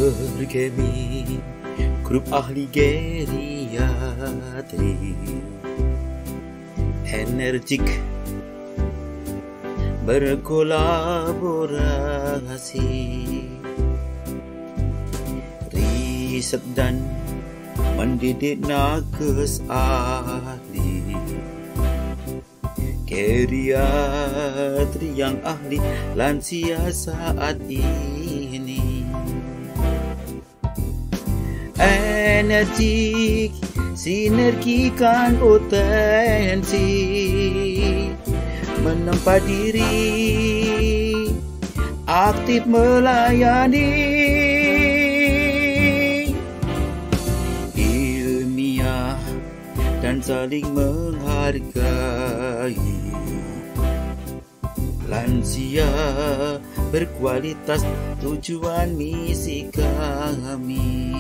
bergemi grup ahli geriatri energik berkolaborasi, riset dan mendidik nakes ahli geriatri yang ahli lansia saat ini. Energik sinergikan potensi, menempa diri aktif melayani, ilmiah dan saling menghargai, lansia berkualitas tujuan misi kami.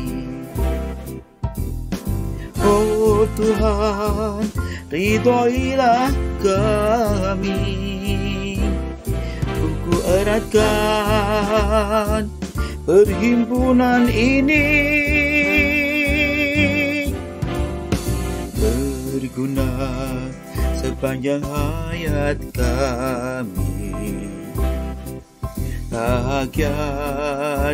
Oh Tuhan, ridhoilah kami, Ku eratkan perhimpunan ini, berguna sepanjang hayat kami, bahagia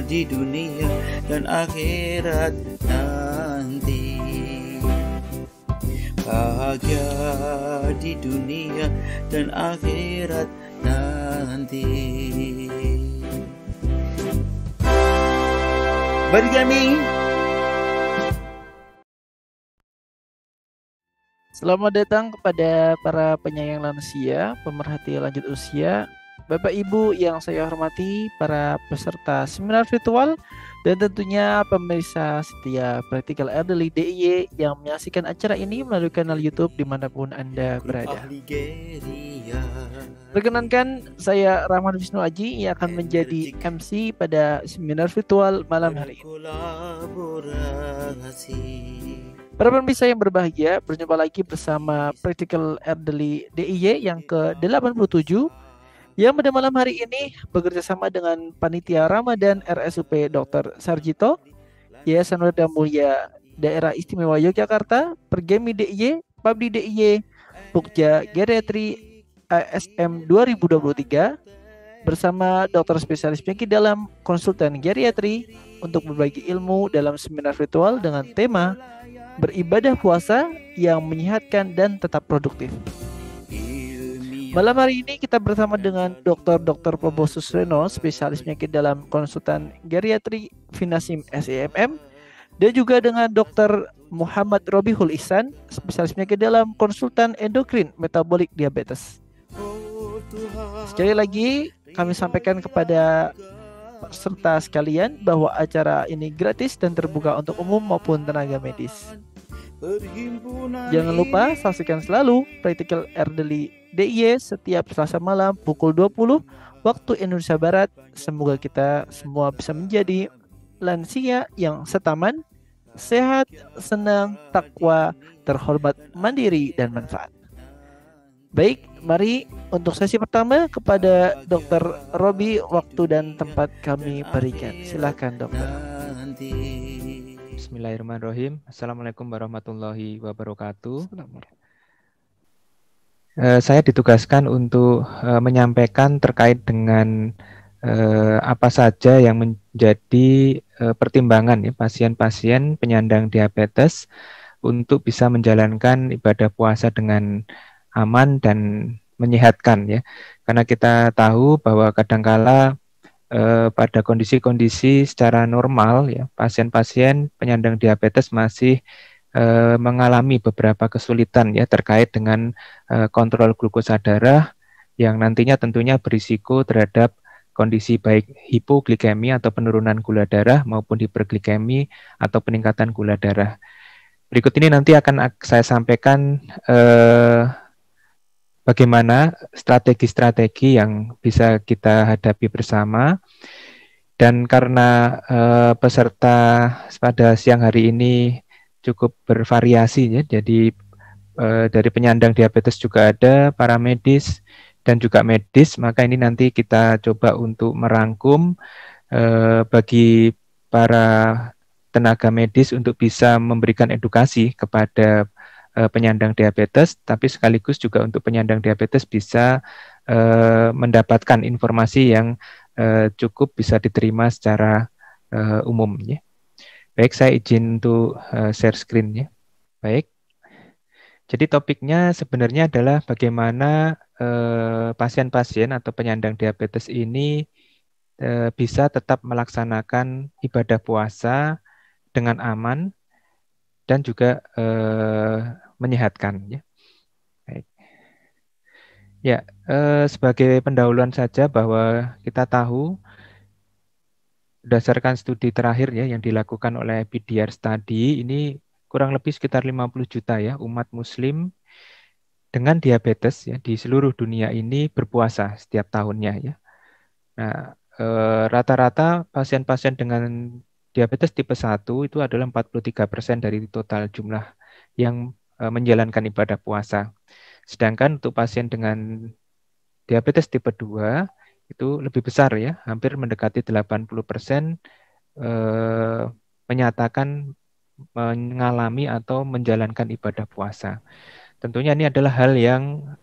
di dunia dan akhirat nanti, bahagia di dunia dan akhirat nanti. Bergemi. Selamat datang kepada para penyayang lansia, pemerhati lanjut usia, Bapak Ibu yang saya hormati, para peserta seminar virtual, dan tentunya pemirsa setia Practical Elderly DIY yang menyaksikan acara ini melalui kanal YouTube dimanapun Anda berada. Perkenankan, saya Rahman Wisnu Aji yang akan menjadi MC pada seminar virtual malam hari ini. Para pemirsa yang berbahagia, berjumpa lagi bersama Practical Elderly DIY yang ke-87 yang pada malam hari ini bekerja sama dengan Panitia Ramadan RSUP Dr. Sarjito, Yayasan Wadah Mulia Daerah Istimewa Yogyakarta, Pergemi DIY, Pabdi DIY, Pukja Geriatri ASM 2023 bersama dokter spesialis penyakit dalam konsultan geriatri untuk berbagi ilmu dalam seminar virtual dengan tema beribadah puasa yang menyehatkan dan tetap produktif. Malam hari ini kita bersama dengan Dr. Probo Susreno, spesialis penyakit dalam konsultan geriatri Finasim SEMM, dan juga dengan Dr. Muhammad Robihul Ihsan, spesialis penyakit dalam konsultan endokrin metabolik diabetes. Sekali lagi kami sampaikan kepada peserta sekalian bahwa acara ini gratis dan terbuka untuk umum maupun tenaga medis. Jangan lupa saksikan selalu Practical Elderly DIY setiap Selasa malam pukul 20 waktu Indonesia Barat. Semoga kita semua bisa menjadi lansia yang setaman, sehat, senang, takwa, terhormat, mandiri, dan manfaat. Baik, mari untuk sesi pertama kepada Dr. Robi, waktu dan tempat kami berikan. Silakan dokter. Bismillahirrahmanirrahim. Assalamualaikum warahmatullahi wabarakatuh. Saya ditugaskan untuk menyampaikan terkait dengan apa saja yang menjadi pertimbangan ya, pasien-pasien penyandang diabetes untuk bisa menjalankan ibadah puasa dengan aman dan menyehatkan ya. Karena kita tahu bahwa kadangkala pada kondisi-kondisi secara normal ya, pasien-pasien penyandang diabetes masih mengalami beberapa kesulitan ya terkait dengan kontrol glukosa darah yang nantinya tentunya berisiko terhadap kondisi baik hipoglikemi atau penurunan gula darah maupun hiperglikemi atau peningkatan gula darah. Berikut ini nanti akan saya sampaikan bagaimana strategi-strategi yang bisa kita hadapi bersama. Dan karena peserta pada siang hari ini cukup bervariasi ya, jadi dari penyandang diabetes juga ada, para medis dan juga medis, maka ini nanti kita coba untuk merangkum bagi para tenaga medis untuk bisa memberikan edukasi kepada penyandang diabetes, tapi sekaligus juga untuk penyandang diabetes bisa mendapatkan informasi yang cukup bisa diterima secara umum. Ya. Baik, saya izin untuk share screen ya. Baik. Jadi topiknya sebenarnya adalah bagaimana pasien-pasien atau penyandang diabetes ini bisa tetap melaksanakan ibadah puasa dengan aman dan juga menyehatkan. Ya. Baik. Ya, sebagai pendahuluan saja bahwa kita tahu berdasarkan studi terakhir ya yang dilakukan oleh PDR Study ini kurang lebih sekitar 50 juta ya umat muslim dengan diabetes ya di seluruh dunia ini berpuasa setiap tahunnya ya. Nah, rata-rata pasien-pasien dengan diabetes tipe 1 itu adalah 43% dari total jumlah yang menjalankan ibadah puasa. Sedangkan untuk pasien dengan diabetes tipe 2 itu lebih besar ya, hampir mendekati 80% menyatakan mengalami atau menjalankan ibadah puasa. Tentunya ini adalah hal yang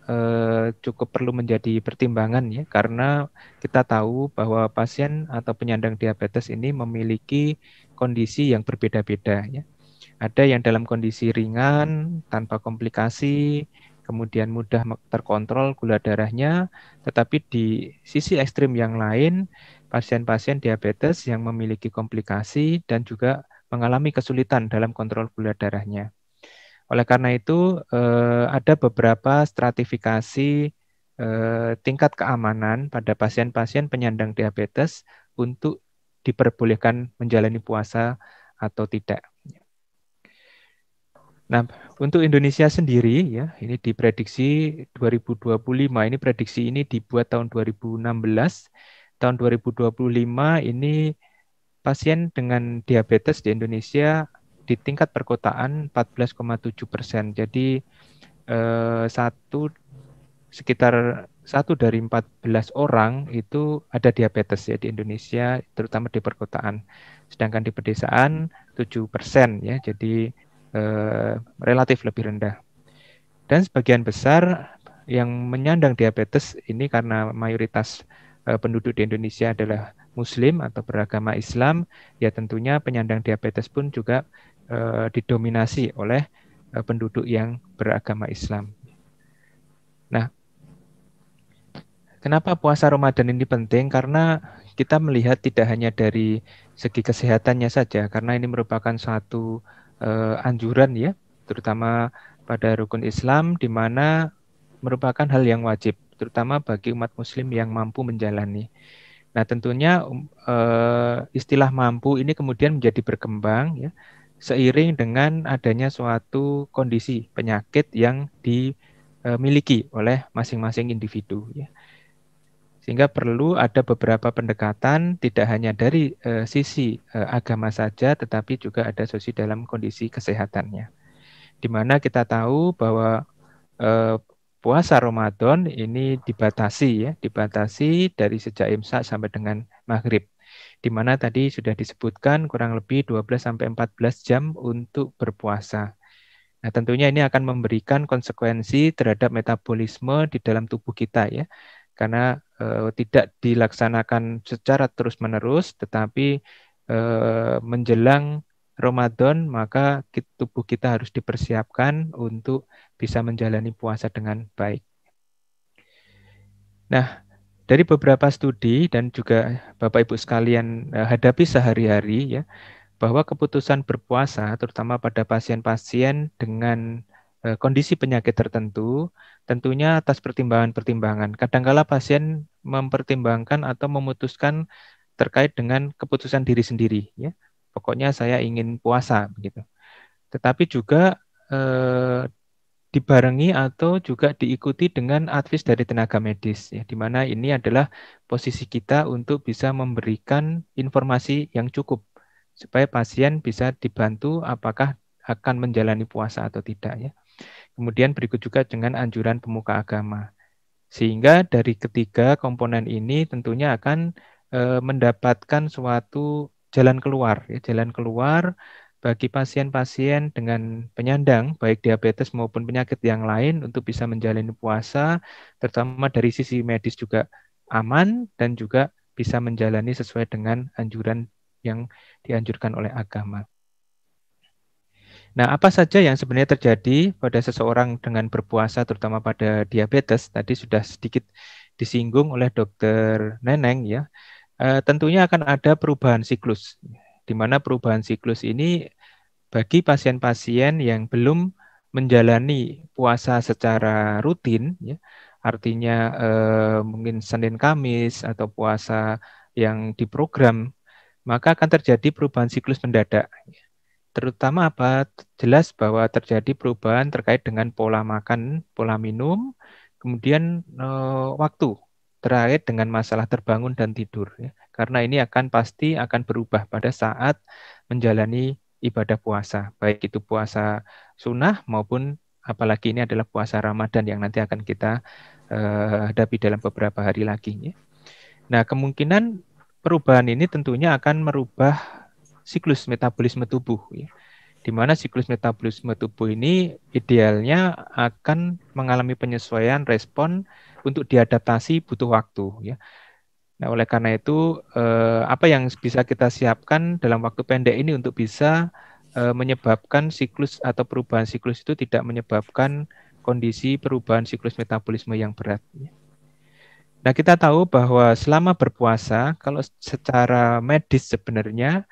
cukup perlu menjadi pertimbangan ya, karena kita tahu bahwa pasien atau penyandang diabetes ini memiliki kondisi yang berbeda-beda ya. Ada yang dalam kondisi ringan, tanpa komplikasi, kemudian mudah terkontrol gula darahnya, tetapi di sisi ekstrim yang lain, pasien-pasien diabetes yang memiliki komplikasi dan juga mengalami kesulitan dalam kontrol gula darahnya. Oleh karena itu, ada beberapa stratifikasi tingkat keamanan pada pasien-pasien penyandang diabetes untuk diperbolehkan menjalani puasa atau tidak. Nah, untuk Indonesia sendiri ya, ini diprediksi 2025, ini prediksi ini dibuat tahun 2016. Tahun 2025 ini pasien dengan diabetes di Indonesia di tingkat perkotaan 14,7%. Jadi sekitar 1 dari 14 orang itu ada diabetes ya di Indonesia, terutama di perkotaan. Sedangkan di pedesaan 7% ya, jadi relatif lebih rendah. Dan sebagian besar yang menyandang diabetes ini karena mayoritas penduduk di Indonesia adalah Muslim atau beragama Islam, ya tentunya penyandang diabetes pun juga didominasi oleh penduduk yang beragama Islam. Nah, kenapa puasa Ramadan ini penting? Karena kita melihat tidak hanya dari segi kesehatannya saja, karena ini merupakan suatu anjuran ya, terutama pada rukun Islam, di mana merupakan hal yang wajib, terutama bagi umat Muslim yang mampu menjalani. Nah, tentunya istilah mampu ini kemudian menjadi berkembang ya, seiring dengan adanya suatu kondisi penyakit yang dimiliki oleh masing-masing individu ya. Sehingga perlu ada beberapa pendekatan tidak hanya dari sisi agama saja, tetapi juga ada sisi dalam kondisi kesehatannya. Di mana kita tahu bahwa puasa Ramadan ini dibatasi dari sejak imsak sampai dengan maghrib. Di mana tadi sudah disebutkan kurang lebih 12-14 jam untuk berpuasa. Nah, tentunya ini akan memberikan konsekuensi terhadap metabolisme di dalam tubuh kita ya. Karena tidak dilaksanakan secara terus-menerus, tetapi menjelang Ramadan maka tubuh kita harus dipersiapkan untuk bisa menjalani puasa dengan baik. Nah, dari beberapa studi dan juga Bapak Ibu sekalian hadapi sehari-hari ya, bahwa keputusan berpuasa terutama pada pasien-pasien dengan kondisi penyakit tertentu tentunya atas pertimbangan-pertimbangan. Kadangkala pasien mempertimbangkan atau memutuskan terkait dengan keputusan diri sendiri ya. Pokoknya saya ingin puasa begitu. Tetapi juga dibarengi atau juga diikuti dengan advice dari tenaga medis ya, di mana ini adalah posisi kita untuk bisa memberikan informasi yang cukup supaya pasien bisa dibantu apakah akan menjalani puasa atau tidak ya. Kemudian berikut juga dengan anjuran pemuka agama. Sehingga dari ketiga komponen ini tentunya akan mendapatkan suatu jalan keluar, ya, jalan keluar bagi pasien-pasien dengan penyandang, baik diabetes maupun penyakit yang lain untuk bisa menjalani puasa, terutama dari sisi medis juga aman dan juga bisa menjalani sesuai dengan anjuran yang dianjurkan oleh agama. Nah, apa saja yang sebenarnya terjadi pada seseorang dengan berpuasa, terutama pada diabetes? Tadi sudah sedikit disinggung oleh Dokter Neneng, ya. Tentunya akan ada perubahan siklus, di mana perubahan siklus ini bagi pasien-pasien yang belum menjalani puasa secara rutin, ya, artinya mungkin Senin Kamis atau puasa yang diprogram, maka akan terjadi perubahan siklus mendadak. Terutama apa? Jelas bahwa terjadi perubahan terkait dengan pola makan, pola minum, kemudian waktu terkait dengan masalah terbangun dan tidur, ya. Karena ini pasti akan berubah pada saat menjalani ibadah puasa, baik itu puasa sunnah maupun apalagi ini adalah puasa Ramadan yang nanti akan kita hadapi dalam beberapa hari lagi, ya. Nah, kemungkinan perubahan ini tentunya akan merubah siklus metabolisme tubuh, ya. Di mana siklus metabolisme tubuh ini idealnya akan mengalami penyesuaian respon untuk diadaptasi butuh waktu, ya. Nah, oleh karena itu apa yang bisa kita siapkan dalam waktu pendek ini untuk bisa menyebabkan siklus atau perubahan siklus itu tidak menyebabkan kondisi perubahan siklus metabolisme yang berat, ya. Nah, kita tahu bahwa selama berpuasa, kalau secara medis sebenarnya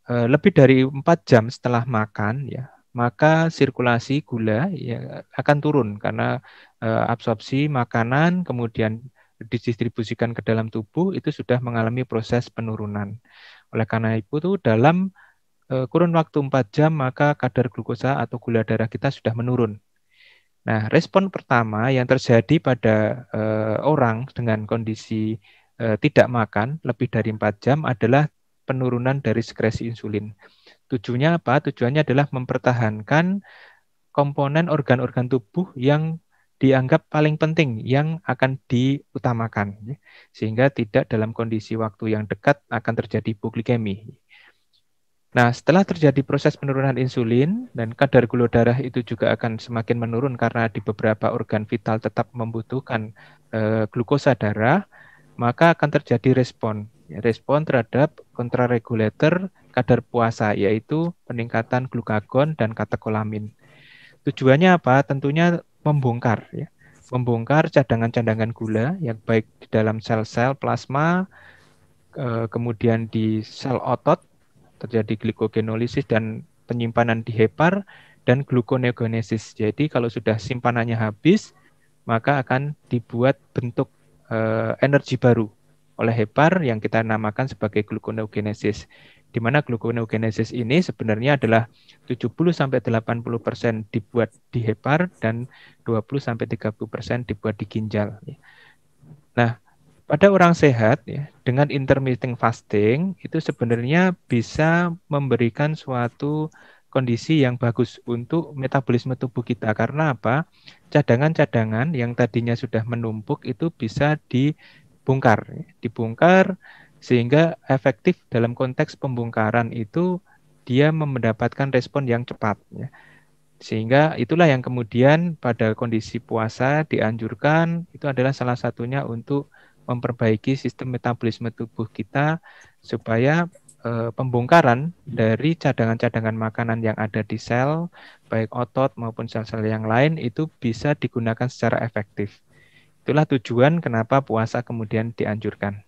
lebih dari 4 jam setelah makan, ya, maka sirkulasi gula, ya, akan turun karena absorpsi makanan kemudian didistribusikan ke dalam tubuh itu sudah mengalami proses penurunan. Oleh karena itu dalam kurun waktu 4 jam maka kadar glukosa atau gula darah kita sudah menurun. Nah, respon pertama yang terjadi pada orang dengan kondisi tidak makan lebih dari 4 jam adalah penurunan dari sekresi insulin. Tujuannya apa? Tujuannya adalah mempertahankan komponen organ-organ tubuh yang dianggap paling penting yang akan diutamakan, ya. Sehingga tidak dalam kondisi waktu yang dekat akan terjadi hipoglikemi. Nah, setelah terjadi proses penurunan insulin dan kadar gula darah itu juga akan semakin menurun karena di beberapa organ vital tetap membutuhkan glukosa darah, maka akan terjadi respon terhadap kontraregulator kadar puasa, yaitu peningkatan glukagon dan katekolamin. Tujuannya apa? Tentunya membongkar, ya. Membongkar cadangan-cadangan gula yang baik di dalam sel-sel plasma, kemudian di sel otot, terjadi glikogenolisis dan penyimpanan di hepar, dan gluconeogenesis. Jadi kalau sudah simpanannya habis, maka akan dibuat bentuk energi baru oleh hepar yang kita namakan sebagai gluconeogenesis. Di mana gluconeogenesis ini sebenarnya adalah 70-80% dibuat di hepar dan 20-30% dibuat di ginjal. Nah, pada orang sehat, ya, dengan intermittent fasting itu sebenarnya bisa memberikan suatu kondisi yang bagus untuk metabolisme tubuh kita. Karena apa? Cadangan-cadangan yang tadinya sudah menumpuk itu bisa dibongkar sehingga efektif dalam konteks pembongkaran itu dia mendapatkan respon yang cepat, ya. Sehingga itulah yang kemudian pada kondisi puasa dianjurkan, itu adalah salah satunya untuk memperbaiki sistem metabolisme tubuh kita supaya pembongkaran dari cadangan-cadangan makanan yang ada di sel, baik otot maupun sel-sel yang lain itu bisa digunakan secara efektif. Itulah tujuan kenapa puasa kemudian dianjurkan.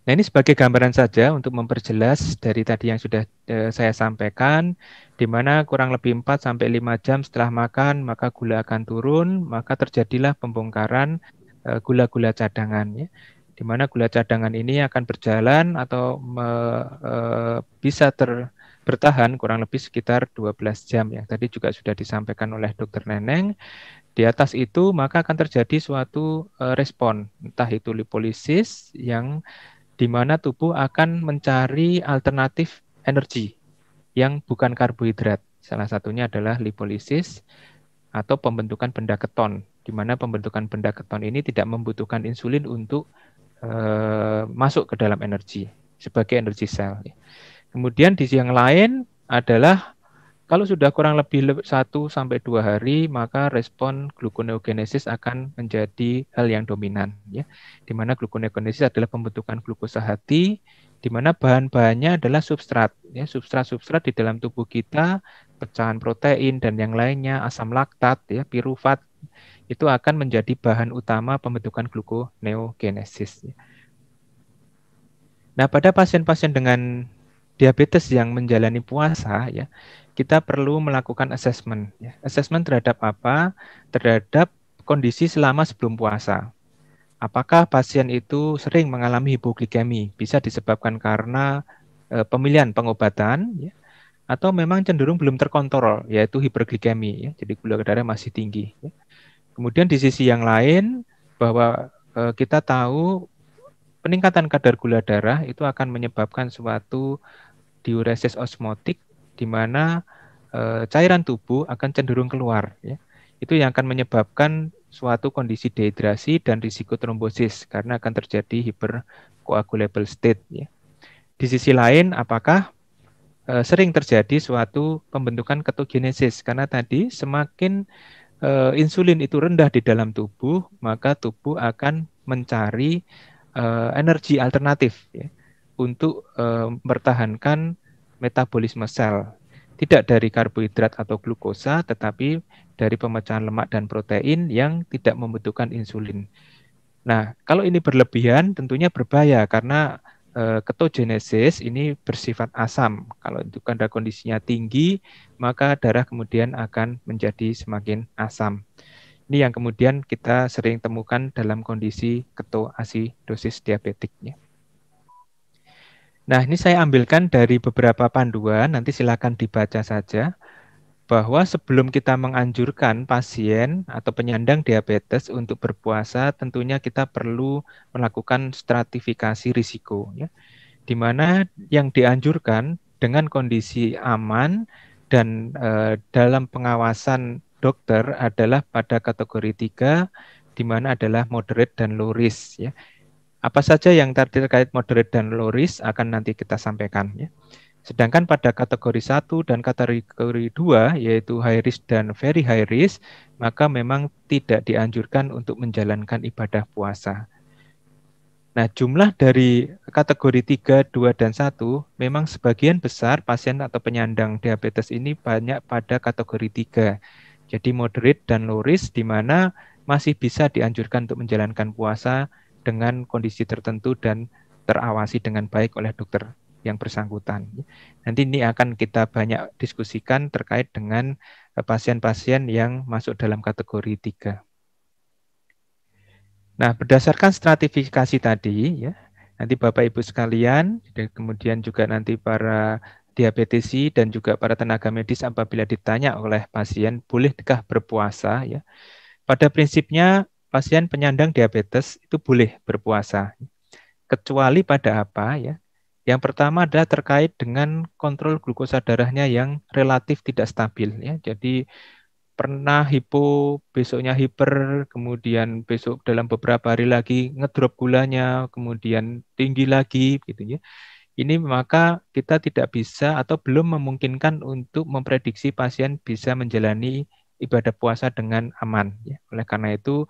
Nah, ini sebagai gambaran saja untuk memperjelas dari tadi yang sudah saya sampaikan, di mana kurang lebih 4-5 jam setelah makan, maka gula akan turun, maka terjadilah pembongkaran gula-gula cadangan, ya. Di mana gula cadangan ini akan berjalan atau bisa bertahan kurang lebih sekitar 12 jam, yang tadi juga sudah disampaikan oleh Dr. Neneng. Di atas itu maka akan terjadi suatu respon, entah itu lipolisis yang di mana tubuh akan mencari alternatif energi yang bukan karbohidrat. Salah satunya adalah lipolisis atau pembentukan benda keton, di mana pembentukan benda keton ini tidak membutuhkan insulin untuk masuk ke dalam energi. sebagai energi sel. Kemudian di sisi yang lain adalah kalau sudah kurang lebih 1 sampai 2 hari, maka respon gluconeogenesis akan menjadi hal yang dominan, ya. Di mana gluconeogenesis adalah pembentukan glukosa hati, di mana bahan-bahannya adalah substrat, ya. Substrat-substrat di dalam tubuh kita, pecahan protein dan yang lainnya, asam laktat, ya, pirufat, itu akan menjadi bahan utama pembentukan gluconeogenesis. Ya. Nah, pada pasien-pasien dengan diabetes yang menjalani puasa, ya, kita perlu melakukan assessment. Ya. Assessment terhadap apa? Terhadap kondisi selama sebelum puasa. Apakah pasien itu sering mengalami hipoglikemi? Bisa disebabkan karena pemilihan pengobatan, ya, atau memang cenderung belum terkontrol, yaitu hiperglikemi. Ya. Jadi gula darah masih tinggi. Ya. Kemudian di sisi yang lain, bahwa kita tahu peningkatan kadar gula darah itu akan menyebabkan suatu diuresis osmotik, di mana cairan tubuh akan cenderung keluar. Ya. Itu yang akan menyebabkan suatu kondisi dehidrasi dan risiko trombosis karena akan terjadi hypercoagulable state. Ya. Di sisi lain, apakah sering terjadi suatu pembentukan ketogenesis? Karena tadi semakin insulin itu rendah di dalam tubuh, maka tubuh akan mencari energi alternatif, ya, untuk mempertahankan metabolisme sel. Tidak dari karbohidrat atau glukosa, tetapi dari pemecahan lemak dan protein yang tidak membutuhkan insulin. Nah, kalau ini berlebihan tentunya berbahaya karena ketogenesis ini bersifat asam. Kalau itu kadar kondisinya tinggi, maka darah kemudian akan menjadi semakin asam. Ini yang kemudian kita sering temukan dalam kondisi ketoasidosis diabetiknya. Nah, ini saya ambilkan dari beberapa panduan, nanti silakan dibaca saja, bahwa sebelum kita menganjurkan pasien atau penyandang diabetes untuk berpuasa, tentunya kita perlu melakukan stratifikasi risiko, ya, di mana yang dianjurkan dengan kondisi aman dan dalam pengawasan dokter adalah pada kategori 3, di mana adalah moderate dan low risk, ya. Apa saja yang terkait moderate dan low risk akan nanti kita sampaikan, ya. Sedangkan pada kategori 1 dan kategori 2, yaitu high risk dan very high risk, maka memang tidak dianjurkan untuk menjalankan ibadah puasa. Nah, jumlah dari kategori 3, 2, dan 1, memang sebagian besar pasien atau penyandang diabetes ini banyak pada kategori 3. Jadi moderate dan low risk, di mana masih bisa dianjurkan untuk menjalankan puasa dengan kondisi tertentu dan terawasi dengan baik oleh dokter yang bersangkutan. Nanti ini akan kita banyak diskusikan terkait dengan pasien-pasien yang masuk dalam kategori 3. Nah, berdasarkan stratifikasi tadi, ya, nanti Bapak Ibu sekalian, dan kemudian juga nanti para diabetesi dan juga para tenaga medis apabila ditanya oleh pasien, bolehkah berpuasa, ya. Pada prinsipnya pasien penyandang diabetes itu boleh berpuasa. Kecuali pada apa, ya? Yang pertama adalah terkait dengan kontrol glukosa darahnya yang relatif tidak stabil, ya. Jadi pernah hipo, besoknya hiper, kemudian besok dalam beberapa hari lagi ngedrop gulanya, kemudian tinggi lagi, gitu, ya. Ini maka kita tidak bisa atau belum memungkinkan untuk memprediksi pasien bisa menjalani ibadah puasa dengan aman, ya. Oleh karena itu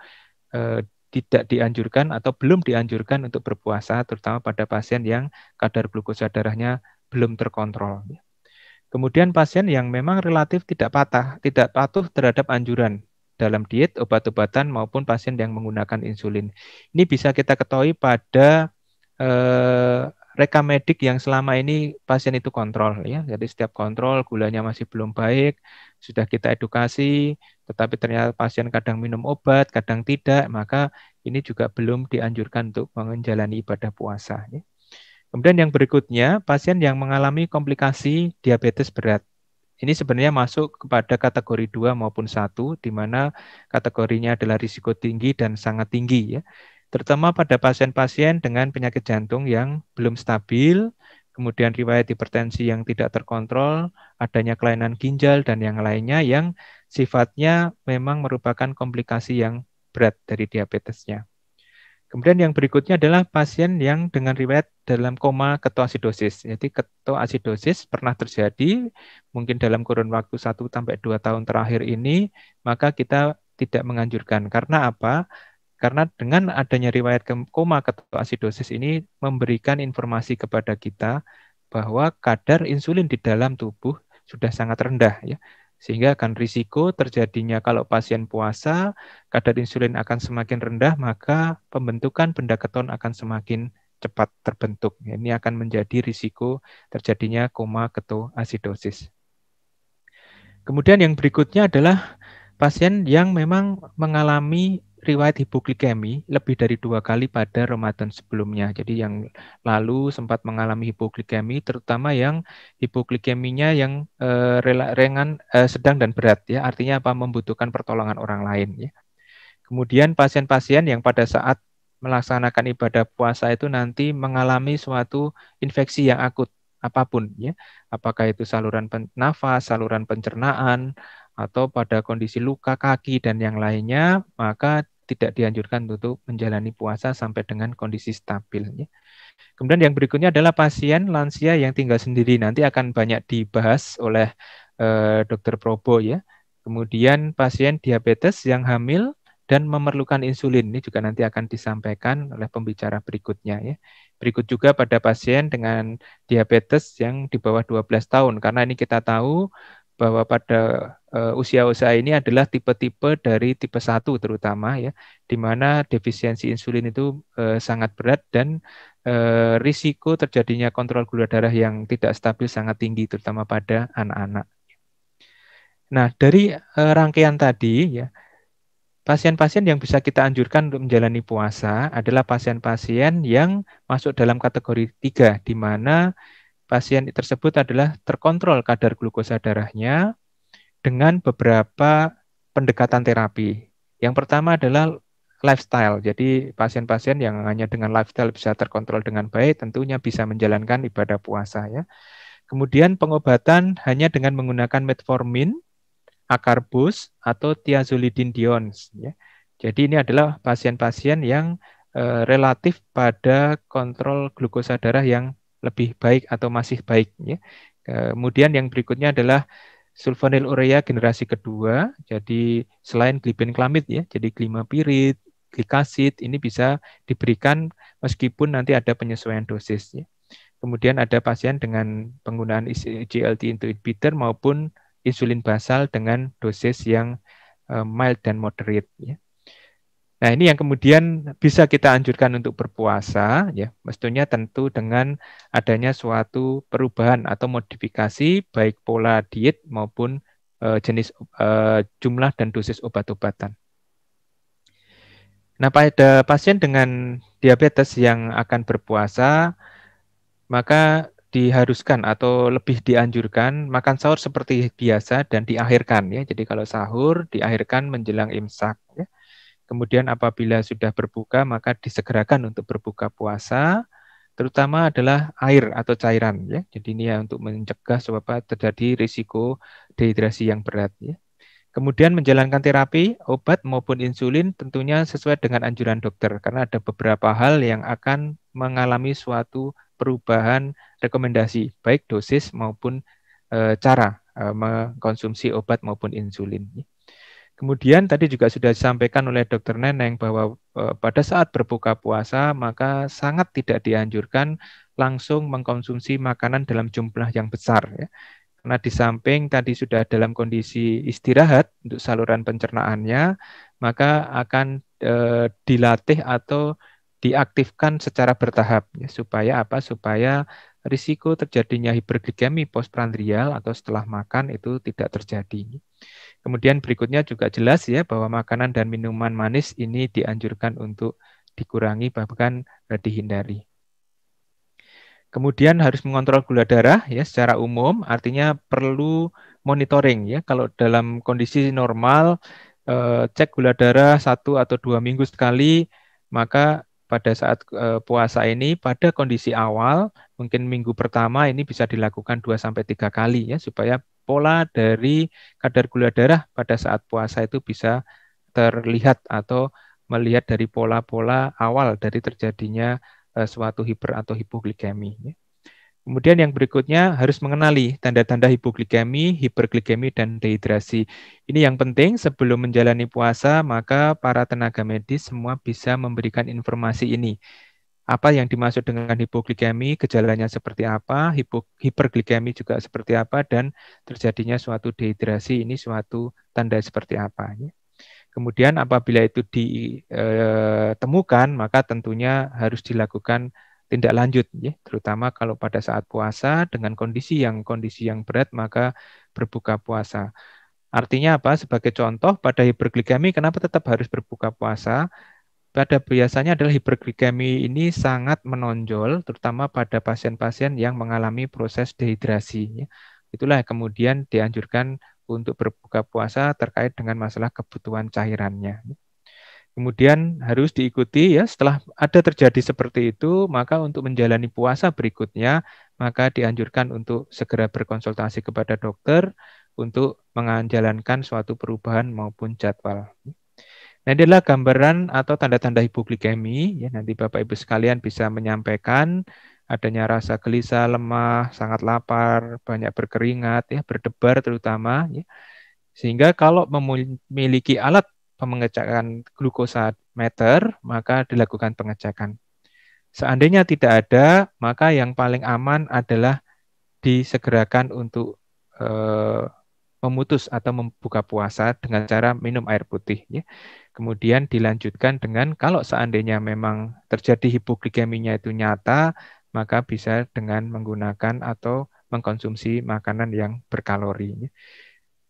tidak dianjurkan atau belum dianjurkan untuk berpuasa, terutama pada pasien yang kadar glukosa darahnya belum terkontrol. Kemudian pasien yang memang relatif tidak patuh terhadap anjuran dalam diet, obat-obatan maupun pasien yang menggunakan insulin. Ini bisa kita ketahui pada rekam medik yang selama ini pasien itu kontrol, ya. Jadi setiap kontrol gulanya masih belum baik, sudah kita edukasi, tetapi ternyata pasien kadang minum obat, kadang tidak, maka ini juga belum dianjurkan untuk menjalani ibadah puasa, ya. Kemudian yang berikutnya, pasien yang mengalami komplikasi diabetes berat. Ini sebenarnya masuk kepada kategori 2 maupun 1, di mana kategorinya adalah risiko tinggi dan sangat tinggi, ya. Terutama pada pasien-pasien dengan penyakit jantung yang belum stabil, kemudian riwayat hipertensi yang tidak terkontrol, adanya kelainan ginjal dan yang lainnya yang sifatnya memang merupakan komplikasi yang berat dari diabetesnya. Kemudian yang berikutnya adalah pasien yang dengan riwayat dalam koma ketoasidosis. Jadi ketoasidosis pernah terjadi mungkin dalam kurun waktu 1-2 tahun terakhir ini, maka kita tidak menganjurkan. Karena apa? Karena dengan adanya riwayat koma ketoasidosis ini memberikan informasi kepada kita bahwa kadar insulin di dalam tubuh sudah sangat rendah ya. Sehingga akan risiko terjadinya kalau pasien puasa, kadar insulin akan semakin rendah, maka pembentukan benda keton akan semakin cepat terbentuk. Ini akan menjadi risiko terjadinya koma ketoasidosis. Kemudian yang berikutnya adalah pasien yang memang mengalami riwayat hipoglikemi lebih dari 2 kali pada Ramadan sebelumnya. Jadi yang lalu sempat mengalami hipoglikemi, terutama yang hipoglikeminya yang ringan, sedang dan berat ya. Artinya apa? Membutuhkan pertolongan orang lain ya. Kemudian pasien-pasien yang pada saat melaksanakan ibadah puasa itu nanti mengalami suatu infeksi yang akut apapun ya. Apakah itu saluran nafas, saluran pencernaan, atau pada kondisi luka kaki dan yang lainnya, maka tidak dianjurkan untuk menjalani puasa sampai dengan kondisi stabil. Ya. Kemudian yang berikutnya adalah pasien lansia yang tinggal sendiri. Nanti akan banyak dibahas oleh Dr. Probo ya. Kemudian pasien diabetes yang hamil dan memerlukan insulin. Ini juga nanti akan disampaikan oleh pembicara berikutnya ya. Berikut juga pada pasien dengan diabetes yang di bawah 12 tahun. Karena ini kita tahu bahwa pada usia-usia ini adalah tipe-tipe dari tipe 1 terutama ya, di mana defisiensi insulin itu sangat berat dan risiko terjadinya kontrol gula darah yang tidak stabil sangat tinggi terutama pada anak-anak. Nah, dari rangkaian tadi ya, pasien-pasien yang bisa kita anjurkan untuk menjalani puasa adalah pasien-pasien yang masuk dalam kategori 3, di mana pasien tersebut adalah terkontrol kadar glukosa darahnya dengan beberapa pendekatan terapi. Yang pertama adalah lifestyle. Jadi pasien-pasien yang hanya dengan lifestyle bisa terkontrol dengan baik tentunya bisa menjalankan ibadah puasa ya. Kemudian pengobatan hanya dengan menggunakan metformin, akarbus atau thiazolidinediones ya. Jadi ini adalah pasien-pasien yang relatif pada kontrol glukosa darah yang lebih baik atau masih baik ya. Kemudian yang berikutnya adalah sulfonylurea generasi kedua. Jadi selain glibenclamid ya, jadi glimapirid, glikasid ini bisa diberikan meskipun nanti ada penyesuaian dosis ya. Kemudian ada pasien dengan penggunaan SGLT2 inhibitor maupun insulin basal dengan dosis yang mild dan moderate ya. Nah, ini yang kemudian bisa kita anjurkan untuk berpuasa, ya, mestinya tentu dengan adanya suatu perubahan atau modifikasi baik pola diet maupun jenis jumlah dan dosis obat-obatan. Nah, pada pasien dengan diabetes yang akan berpuasa, maka diharuskan atau lebih dianjurkan makan sahur seperti biasa dan diakhirkan, ya. Jadi kalau sahur diakhirkan menjelang imsak, ya. Kemudian apabila sudah berbuka, maka disegerakan untuk berbuka puasa, terutama adalah air atau cairan. Ya. Jadi ini ya untuk mencegah supaya terjadi risiko dehidrasi yang berat. Ya. Kemudian menjalankan terapi, obat maupun insulin tentunya sesuai dengan anjuran dokter, karena ada beberapa hal yang akan mengalami suatu perubahan rekomendasi, baik dosis maupun cara mengkonsumsi obat maupun insulin. Ya. Kemudian tadi juga sudah disampaikan oleh Dr. Neneng bahwa pada saat berbuka puasa maka sangat tidak dianjurkan langsung mengkonsumsi makanan dalam jumlah yang besar ya. Karena di samping tadi sudah dalam kondisi istirahat untuk saluran pencernaannya, maka akan dilatih atau diaktifkan secara bertahap ya, supaya apa? Supaya risiko terjadinya hiperglikemi postprandial atau setelah makan itu tidak terjadi. Kemudian berikutnya juga jelas ya bahwa makanan dan minuman manis ini dianjurkan untuk dikurangi bahkan dihindari. Kemudian harus mengontrol gula darah ya secara umum, artinya perlu monitoring ya. Kalau dalam kondisi normal cek gula darah 1 atau 2 minggu sekali, maka pada saat puasa ini pada kondisi awal mungkin minggu pertama ini bisa dilakukan 2-3 kali ya supaya pola dari kadar gula darah pada saat puasa itu bisa terlihat atau melihat dari pola-pola awal dari terjadinya suatu hiper atau hipoglikemi. Ya. Kemudian yang berikutnya harus mengenali tanda-tanda hipoglikemi, hiperglikemi, dan dehidrasi. Ini yang penting sebelum menjalani puasa, maka para tenaga medis semua bisa memberikan informasi ini. Apa yang dimaksud dengan hipoglikemi, gejalanya seperti apa, hiperglikemi juga seperti apa, dan terjadinya suatu dehidrasi ini suatu tanda seperti apa. Kemudian apabila itu ditemukan, maka tentunya harus dilakukan tindak lanjut, ya, terutama kalau pada saat puasa dengan kondisi yang berat, maka berbuka puasa. Artinya apa? Sebagai contoh, pada hiperglikemi, kenapa tetap harus berbuka puasa? Pada biasanya adalah hiperglikemi ini sangat menonjol, terutama pada pasien-pasien yang mengalami proses dehidrasi. Ya. Itulah kemudian dianjurkan untuk berbuka puasa terkait dengan masalah kebutuhan cairannya. Kemudian harus diikuti ya, setelah ada terjadi seperti itu, maka untuk menjalani puasa berikutnya, maka dianjurkan untuk segera berkonsultasi kepada dokter untuk menjalankan suatu perubahan maupun jadwal. Nah, ini adalah gambaran atau tanda-tanda hipoglikemi. Ya, nanti Bapak Ibu sekalian bisa menyampaikan adanya rasa gelisah, lemah, sangat lapar, banyak berkeringat, ya, berdebar terutama. Ya. Sehingga kalau memiliki alat pengecekan glukosa meter, maka dilakukan pengecekan. Seandainya tidak ada, maka yang paling aman adalah disegerakan untuk memutus atau membuka puasa dengan cara minum air putih. Ya. Kemudian dilanjutkan dengan kalau seandainya memang terjadi hipoglikeminya itu nyata, maka bisa dengan menggunakan atau mengkonsumsi makanan yang berkalori. Ya.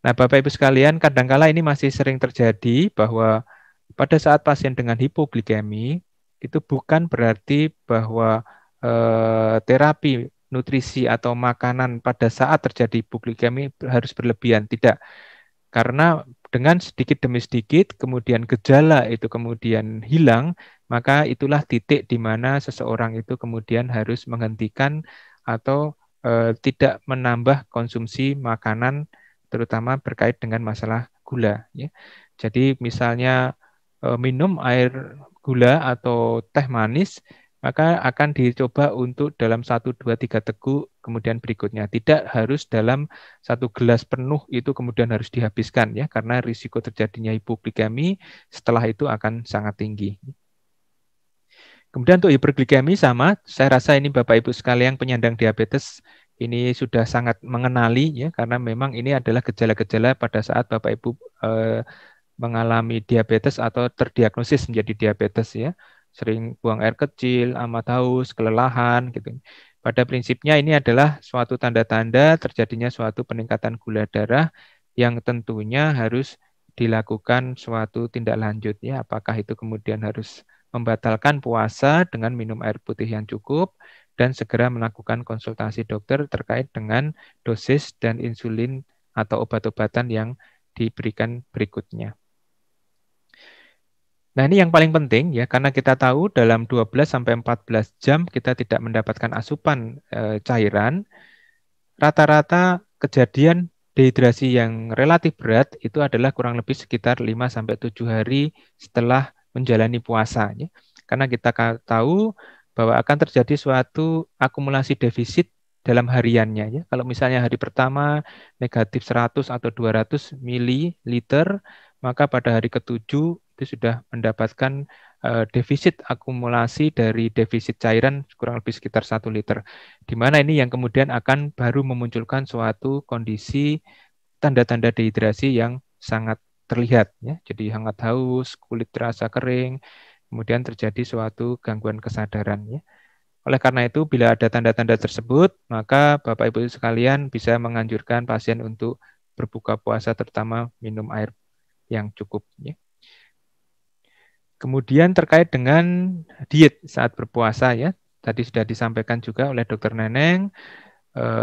Nah, Bapak Ibu sekalian, kadangkala ini masih sering terjadi bahwa pada saat pasien dengan hipoglikemi itu bukan berarti bahwa terapi nutrisi atau makanan pada saat terjadi hipoglikemi harus berlebihan, tidak. Karena dengan sedikit demi sedikit kemudian gejala itu kemudian hilang, maka itulah titik di mana seseorang itu kemudian harus menghentikan atau tidak menambah konsumsi makanan terutama berkait dengan masalah gula. Ya. Jadi misalnya minum air gula atau teh manis, maka akan dicoba untuk dalam 1, 2, 3 teguk, kemudian berikutnya. Tidak harus dalam 1 gelas penuh itu kemudian harus dihabiskan, ya, karena risiko terjadinya hipoglikemi setelah itu akan sangat tinggi. Kemudian untuk hiperglikemi sama, saya rasa ini Bapak Ibu sekalian penyandang diabetes ini sudah sangat mengenali, ya, karena memang ini adalah gejala-gejala pada saat Bapak Ibu mengalami diabetes atau terdiagnosis menjadi diabetes, ya. Sering buang air kecil, amat haus, kelelahan gitu. Pada prinsipnya ini adalah suatu tanda-tanda terjadinya suatu peningkatan gula darah yang tentunya harus dilakukan suatu tindak lanjut, ya. Apakah itu kemudian harus membatalkan puasa dengan minum air putih yang cukup dan segera melakukan konsultasi dokter terkait dengan dosis dan insulin atau obat-obatan yang diberikan berikutnya. Nah, ini yang paling penting, ya, karena kita tahu dalam 12 sampai 14 jam kita tidak mendapatkan asupan cairan, rata-rata kejadian dehidrasi yang relatif berat itu adalah kurang lebih sekitar 5 sampai 7 hari setelah menjalani puasa, ya. Karena kita tahu bahwa akan terjadi suatu akumulasi defisit dalam hariannya, ya. Kalau misalnya hari pertama negatif 100 atau 200 mililiter, maka pada hari ke-7 itu sudah mendapatkan defisit akumulasi dari defisit cairan kurang lebih sekitar 1 liter. Di mana ini yang kemudian akan baru memunculkan suatu kondisi tanda-tanda dehidrasi yang sangat terlihat, ya. Jadi hangat haus, kulit terasa kering, kemudian terjadi suatu gangguan kesadaran, ya. Oleh karena itu, bila ada tanda-tanda tersebut, maka Bapak Ibu sekalian bisa menganjurkan pasien untuk berbuka puasa, terutama minum air yang cukup, ya. Kemudian terkait dengan diet saat berpuasa, ya, tadi sudah disampaikan juga oleh Dr. Neneng,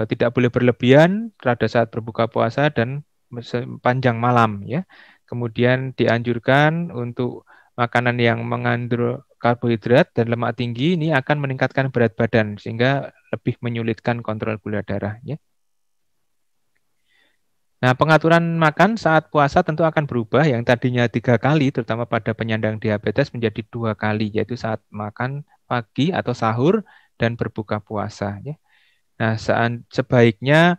tidak boleh berlebihan pada saat berbuka puasa dan sepanjang malam, ya. Kemudian dianjurkan untuk makanan yang mengandung karbohidrat dan lemak tinggi ini akan meningkatkan berat badan sehingga lebih menyulitkan kontrol gula darah, ya. Nah, pengaturan makan saat puasa tentu akan berubah, yang tadinya 3 kali, terutama pada penyandang diabetes, menjadi 2 kali, yaitu saat makan pagi atau sahur dan berbuka puasa. Ya. Nah, sebaiknya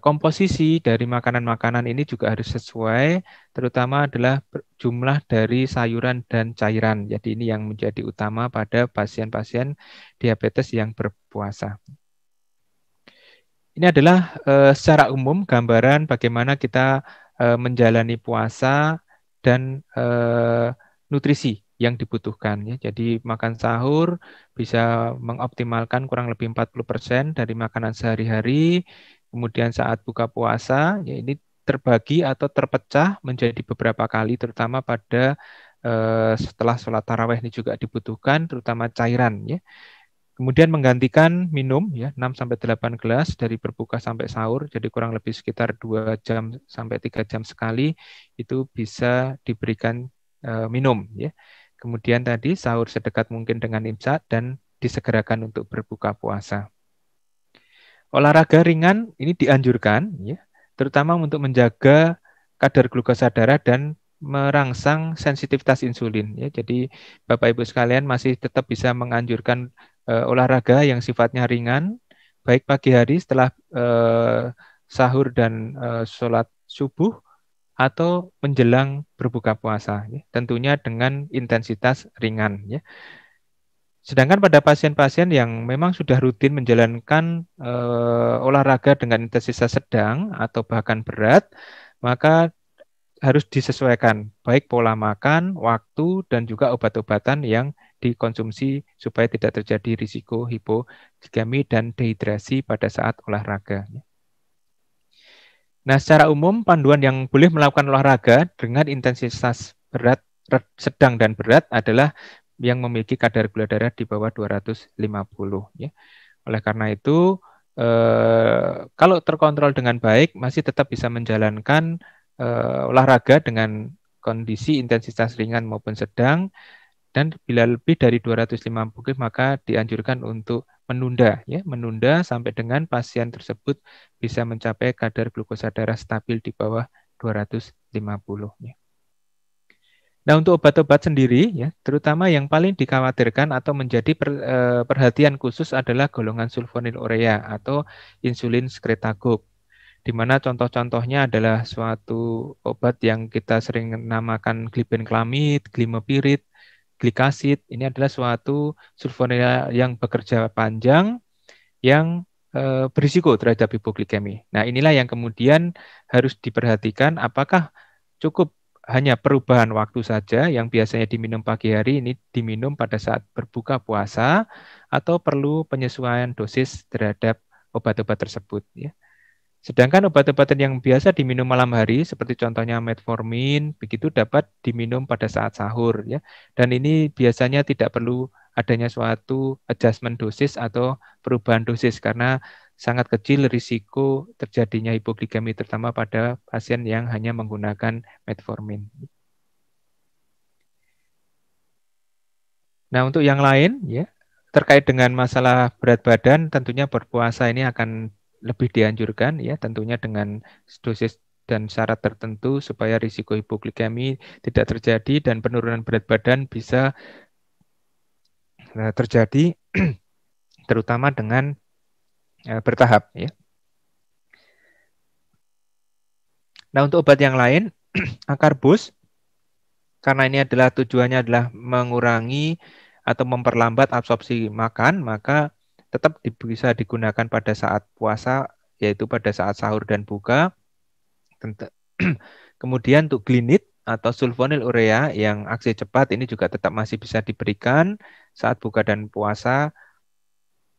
komposisi dari makanan-makanan ini juga harus sesuai, terutama adalah jumlah dari sayuran dan cairan. Jadi ini yang menjadi utama pada pasien-pasien diabetes yang berpuasa. Ini adalah secara umum gambaran bagaimana kita menjalani puasa dan nutrisi yang dibutuhkan. Ya. Jadi makan sahur bisa mengoptimalkan kurang lebih 40% dari makanan sehari-hari. Kemudian saat buka puasa, ya ini terbagi atau terpecah menjadi beberapa kali, terutama pada setelah sholat tarawih ini juga dibutuhkan, terutama cairan. Ya. Kemudian menggantikan minum ya 6-8 gelas dari berbuka sampai sahur, jadi kurang lebih sekitar 2 jam sampai 3 jam sekali itu bisa diberikan minum ya. Kemudian tadi sahur sedekat mungkin dengan imsak dan disegerakan untuk berbuka puasa. Olahraga ringan ini dianjurkan ya, terutama untuk menjaga kadar glukosa darah dan merangsang sensitivitas insulin ya. Jadi Bapak Ibu sekalian masih tetap bisa menganjurkan olahraga yang sifatnya ringan, baik pagi hari setelah sahur dan sholat subuh atau menjelang berbuka puasa, ya. Tentunya dengan intensitas ringan. Ya. Sedangkan pada pasien-pasien yang memang sudah rutin menjalankan olahraga dengan intensitas sedang atau bahkan berat, maka harus disesuaikan baik pola makan, waktu, dan juga obat-obatan yang dikonsumsi supaya tidak terjadi risiko hipoglikemi dan dehidrasi pada saat olahraga. Nah, secara umum panduan yang boleh melakukan olahraga dengan intensitas berat, sedang, dan berat adalah yang memiliki kadar gula darah di bawah 250. Ya. Oleh karena itu, kalau terkontrol dengan baik, masih tetap bisa menjalankan olahraga dengan kondisi intensitas ringan maupun sedang, dan bila lebih dari 250 maka dianjurkan untuk menunda sampai dengan pasien tersebut bisa mencapai kadar glukosa darah stabil di bawah 250 ya. Nah, untuk obat-obat sendiri ya, terutama yang paling dikhawatirkan atau menjadi perhatian khusus adalah golongan sulfonylurea atau insulin secretagogue, di mana contoh-contohnya adalah suatu obat yang kita sering namakan glibenclamid, glimepiride, glikasid. Ini adalah suatu sulfonylurea yang bekerja panjang yang berisiko terhadap hipoglikemi. Nah, inilah yang kemudian harus diperhatikan apakah cukup hanya perubahan waktu saja yang biasanya diminum pagi hari ini diminum pada saat berbuka puasa atau perlu penyesuaian dosis terhadap obat-obat tersebut ya. Sedangkan obat-obatan yang biasa diminum malam hari seperti contohnya metformin begitu dapat diminum pada saat sahur ya. Dan ini biasanya tidak perlu adanya suatu adjustment dosis atau perubahan dosis karena sangat kecil risiko terjadinya hipoglikemi terutama pada pasien yang hanya menggunakan metformin. Nah, untuk yang lain ya terkait dengan masalah berat badan tentunya berpuasa ini akan lebih dianjurkan ya tentunya dengan dosis dan syarat tertentu supaya risiko hipoglikemi tidak terjadi dan penurunan berat badan bisa terjadi terutama dengan bertahap ya. Nah, untuk obat yang lain akarbus karena ini adalah tujuannya adalah mengurangi atau memperlambat absorpsi makan, maka tetap bisa digunakan pada saat puasa, yaitu pada saat sahur dan buka. Kemudian untuk glinit atau sulfonylurea yang aksi cepat ini juga tetap masih bisa diberikan saat buka dan puasa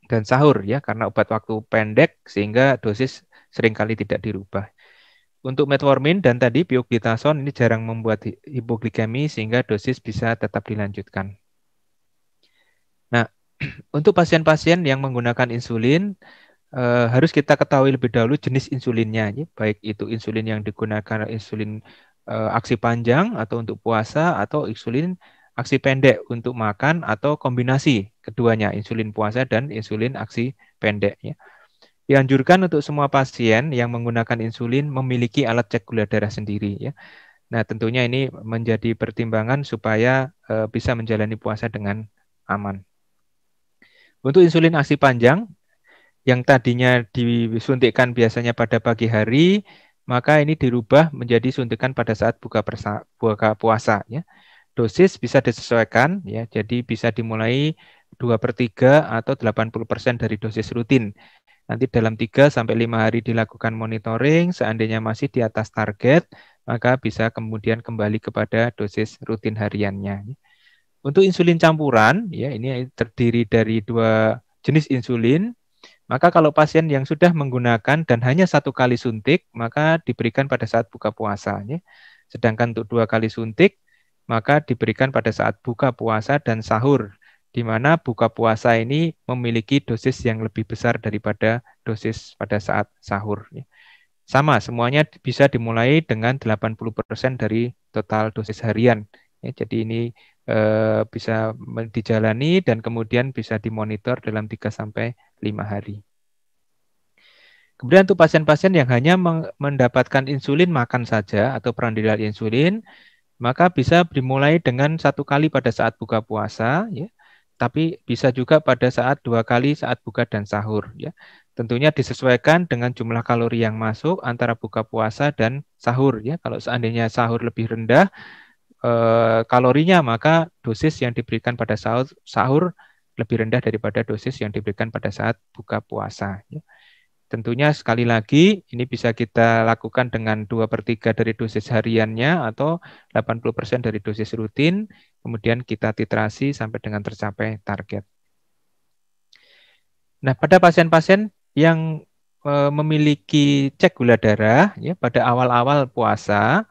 dan sahur ya, karena obat waktu pendek sehingga dosis seringkali tidak dirubah. Untuk metformin dan tadi pioglitason ini jarang membuat hipoglikemi sehingga dosis bisa tetap dilanjutkan. Nah, untuk pasien-pasien yang menggunakan insulin harus kita ketahui lebih dahulu jenis insulinnya, ya. Baik itu insulin yang digunakan insulin aksi panjang atau untuk puasa atau insulin aksi pendek untuk makan atau kombinasi keduanya insulin puasa dan insulin aksi pendek. Ya. Dianjurkan untuk semua pasien yang menggunakan insulin memiliki alat cek gula darah sendiri ya. Nah, tentunya ini menjadi pertimbangan supaya bisa menjalani puasa dengan aman. Untuk insulin aksi panjang yang tadinya disuntikkan biasanya pada pagi hari, maka ini dirubah menjadi suntikan pada saat buka puasa ya. Dosis bisa disesuaikan ya, jadi bisa dimulai 2/3 atau 80% dari dosis rutin. Nanti dalam 3 sampai 5 hari dilakukan monitoring, seandainya masih di atas target, maka bisa kemudian kembali kepada dosis rutin hariannya. Untuk insulin campuran, ya ini terdiri dari 2 jenis insulin. Maka kalau pasien yang sudah menggunakan dan hanya 1 kali suntik, maka diberikan pada saat buka puasa. Ya. Sedangkan untuk 2 kali suntik, maka diberikan pada saat buka puasa dan sahur, di mana buka puasa ini memiliki dosis yang lebih besar daripada dosis pada saat sahur. Ya. Sama, semuanya bisa dimulai dengan 80% dari total dosis harian. Ya, jadi ini bisa dijalani dan kemudian bisa dimonitor dalam 3 sampai 5 hari. Kemudian untuk pasien-pasien yang hanya mendapatkan insulin makan saja atau prandial insulin, maka bisa dimulai dengan 1 kali pada saat buka puasa, ya. Tapi bisa juga pada saat 2 kali saat buka dan sahur, ya. Tentunya disesuaikan dengan jumlah kalori yang masuk antara buka puasa dan sahur, ya. Kalau seandainya sahur lebih rendah kalorinya, maka dosis yang diberikan pada sahur lebih rendah daripada dosis yang diberikan pada saat buka puasa, ya. Tentunya sekali lagi ini bisa kita lakukan dengan 2/3 dari dosis hariannya atau 80% dari dosis rutin, kemudian kita titrasi sampai dengan tercapai target. Nah, pada pasien-pasien yang memiliki cek gula darah ya pada awal-awal puasa,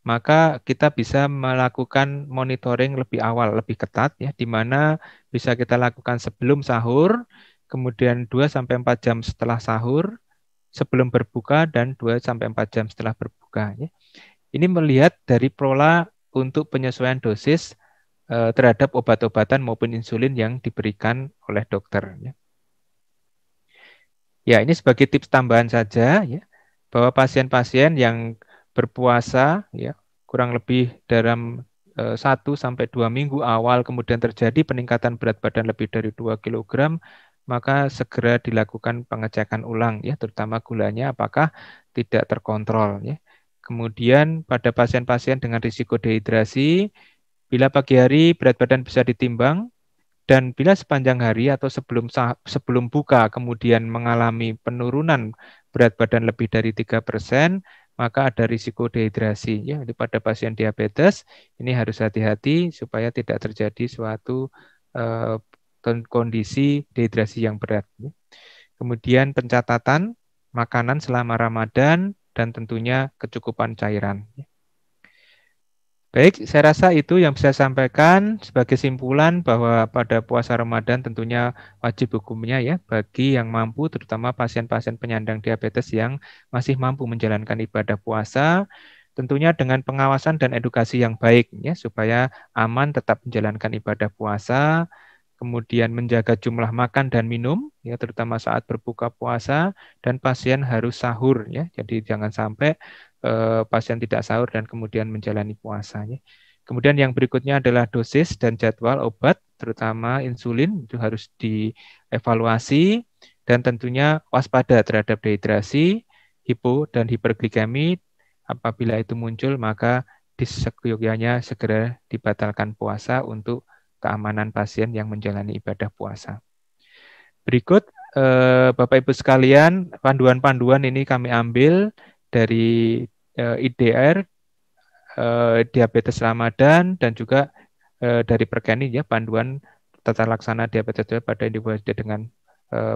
maka kita bisa melakukan monitoring lebih awal, lebih ketat ya, di mana bisa kita lakukan sebelum sahur, kemudian 2-4 jam setelah sahur, sebelum berbuka, dan 2-4 jam setelah berbuka. Ya. Ini melihat dari pola untuk penyesuaian dosis terhadap obat-obatan maupun insulin yang diberikan oleh dokter. Ya. Ya, ini sebagai tips tambahan saja ya, bahwa pasien-pasien yang berpuasa ya kurang lebih dalam 1-2 minggu awal kemudian terjadi peningkatan berat badan lebih dari 2 kg, maka segera dilakukan pengecekan ulang ya, terutama gulanya apakah tidak terkontrol ya. Kemudian pada pasien-pasien dengan risiko dehidrasi, bila pagi hari berat badan bisa ditimbang, dan bila sepanjang hari atau sebelum buka kemudian mengalami penurunan berat badan lebih dari 3%, maka ada risiko dehidrasi. Ya, pada pasien diabetes ini harus hati-hati supaya tidak terjadi suatu kondisi dehidrasi yang berat. Ya. Kemudian pencatatan makanan selama Ramadan dan tentunya kecukupan cairan. Ya. Baik, saya rasa itu yang bisa saya sampaikan sebagai simpulan bahwa pada puasa Ramadan tentunya wajib hukumnya ya bagi yang mampu, terutama pasien-pasien penyandang diabetes yang masih mampu menjalankan ibadah puasa, tentunya dengan pengawasan dan edukasi yang baik ya supaya aman tetap menjalankan ibadah puasa, kemudian menjaga jumlah makan dan minum ya terutama saat berbuka puasa, dan pasien harus sahur ya. Jadi jangan sampai pasien tidak sahur dan kemudian menjalani puasanya. Kemudian yang berikutnya adalah dosis dan jadwal obat, terutama insulin itu harus dievaluasi, dan tentunya waspada terhadap dehidrasi, hipo dan hiperglikemi. Apabila itu muncul, maka diseyogyanya segera dibatalkan puasa untuk keamanan pasien yang menjalani ibadah puasa. Berikut Bapak Ibu sekalian, panduan-panduan ini kami ambil dari IDR, diabetes Ramadan, dan juga dari Perkeni ya, panduan tata laksana diabetes pada individu dengan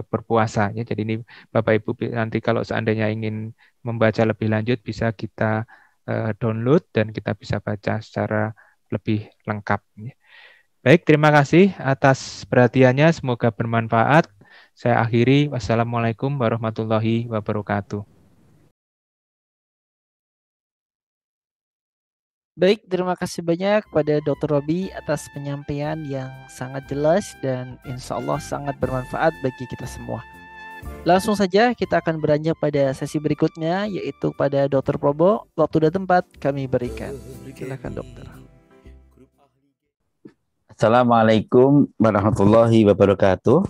berpuasa. Ya. Jadi ini Bapak Ibu nanti kalau seandainya ingin membaca lebih lanjut bisa kita download dan kita bisa baca secara lebih lengkap. Ya. Baik, terima kasih atas perhatiannya. Semoga bermanfaat. Saya akhiri. Wassalamualaikum warahmatullahi wabarakatuh. Baik, terima kasih banyak pada Dr. Robi atas penyampaian yang sangat jelas dan insya Allah sangat bermanfaat bagi kita semua. Langsung saja kita akan beranjak pada sesi berikutnya, yaitu pada Dr. Probo. Waktu dan tempat kami berikan. Silakan dokter. Assalamualaikum warahmatullahi wabarakatuh.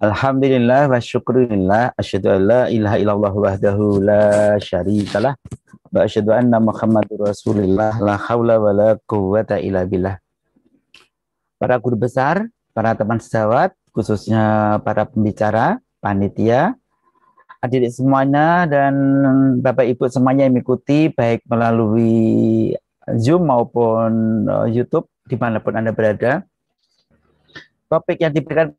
Alhamdulillah wa syukurillah. Asyhadu an la ilaha illallah wahdahu la syarikalah. Wa asyhadu anna Muhammadur Rasulullah la haula wa la quwwata illa billah. Para guru besar, para teman sejawat, khususnya para pembicara, panitia, adik-adik semuanya, dan Bapak Ibu semuanya yang mengikuti baik melalui Zoom maupun YouTube, dimanapun Anda berada. Topik yang diberikan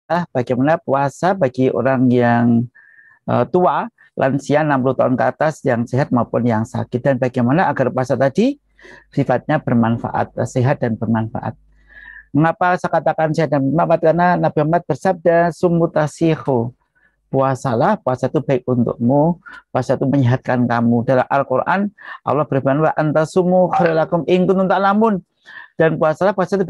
adalah bagaimana puasa bagi orang yang tua, lansia 60 tahun ke atas, yang sehat maupun yang sakit, dan bagaimana agar puasa tadi sifatnya bermanfaat, sehat dan bermanfaat. Mengapa saya katakan sehat dan bermanfaat? Karena Nabi Muhammad bersabda, sumutasihu, puasalah, puasa itu baik untukmu, puasa itu menyehatkan kamu. Dalam Al-Quran, Allah berfirman, wa antasumu khairalakum in kuntum ta'lamun, dan puasalah, puasa itu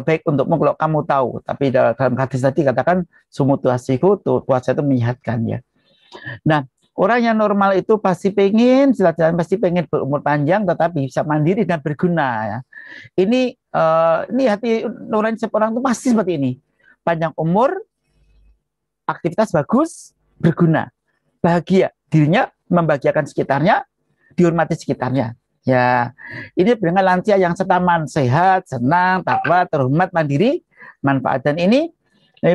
baik untukmu kalau kamu tahu. Tapi dalam hadis tadi katakan sumutasihu, puasa itu menyehatkan ya. Nah, orang yang normal itu pasti pengen, pasti pengen berumur panjang, tetapi bisa mandiri dan berguna ya. Ini hati nurani seorang itu pasti seperti ini. Panjang umur, aktivitas bagus, berguna, bahagia, dirinya membahagiakan sekitarnya, dihormati sekitarnya. Ya, ini dengan lansia yang setaman, sehat, senang, takwa, terhormat, mandiri, manfaat. Dan ini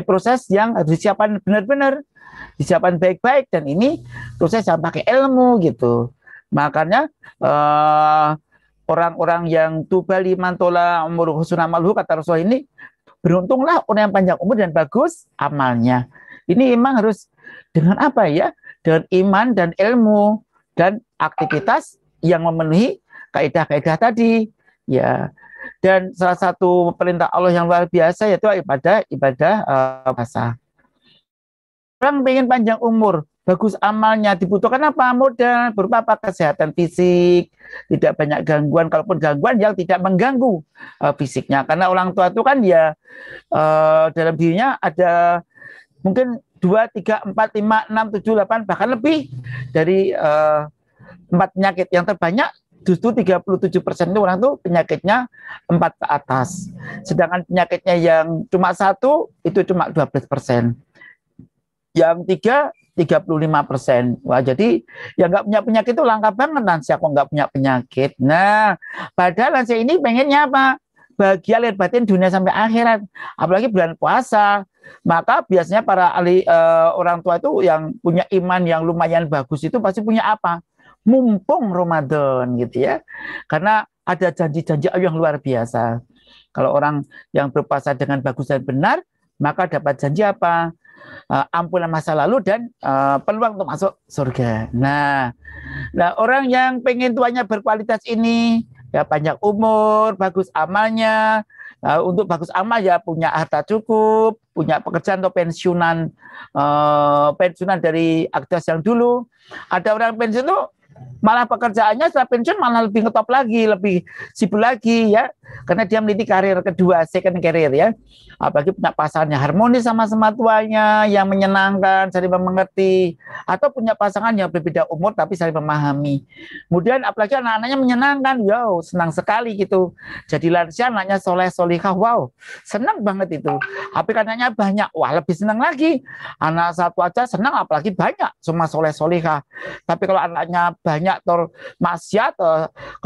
proses yang harus disiapkan benar-benar, disiapkan baik-baik, dan ini proses yang pakai ilmu gitu. Makanya orang-orang yang tubali mantola umur husna maluhu, kata Rasul ini, beruntunglah orang yang panjang umur dan bagus amalnya. Ini memang harus dengan apa ya? Dengan iman dan ilmu dan aktivitas yang memenuhi kaidah-kaidah tadi ya. Dan salah satu perintah Allah yang luar biasa yaitu ibadah puasa. Orang pengen panjang umur, bagus amalnya, dibutuhkan apa? Modal, berupa apa? Kesehatan fisik, tidak banyak gangguan, kalaupun gangguan yang tidak mengganggu fisiknya. Karena orang tua itu kan ya dalam dirinya ada mungkin 2, 3, 4, 5, 6, 7, 8, bahkan lebih dari 4 penyakit. Yang terbanyak justru 37% itu orang tuh penyakitnya 4 ke atas. Sedangkan penyakitnya yang cuma 1 itu cuma 12%. Yang 3, 35%. Wah, jadi yang nggak punya penyakit itu langka banget lansia kok nggak punya penyakit. Nah, padahal lansia ini pengennya apa? Bahagia lahir batin dunia sampai akhirat. Apalagi bulan puasa. Maka biasanya para orang tua itu yang punya iman yang lumayan bagus itu pasti punya apa? Mumpung Ramadan gitu ya. Karena ada janji-janji yang luar biasa. Kalau orang yang berpuasa dengan bagus dan benar, maka dapat janji apa? Ampunan masa lalu dan peluang untuk masuk surga. Nah, orang yang pengen tuanya berkualitas ini, ya panjang umur, bagus amalnya. Untuk bagus amal ya punya harta cukup, punya pekerjaan atau pensiunan dari aktivitas yang dulu. Ada orang pensiun itu malah pekerjaannya setelah pensiun malah lebih ngetop lagi, lebih sibuk lagi ya, karena dia meniti karir kedua, second career ya. Apalagi punya pasangannya harmonis sama tuanya, yang menyenangkan, saling mengerti, atau punya pasangan yang berbeda umur tapi saling memahami. Kemudian apalagi anak-anaknya menyenangkan, wow, senang sekali gitu. Jadi lansia anaknya soleh solihah, wow, senang banget itu. Tapi anaknya banyak, wah lebih senang lagi. Anak satu aja senang, apalagi banyak, semua soleh solihah. Tapi kalau anaknya banyak maksiat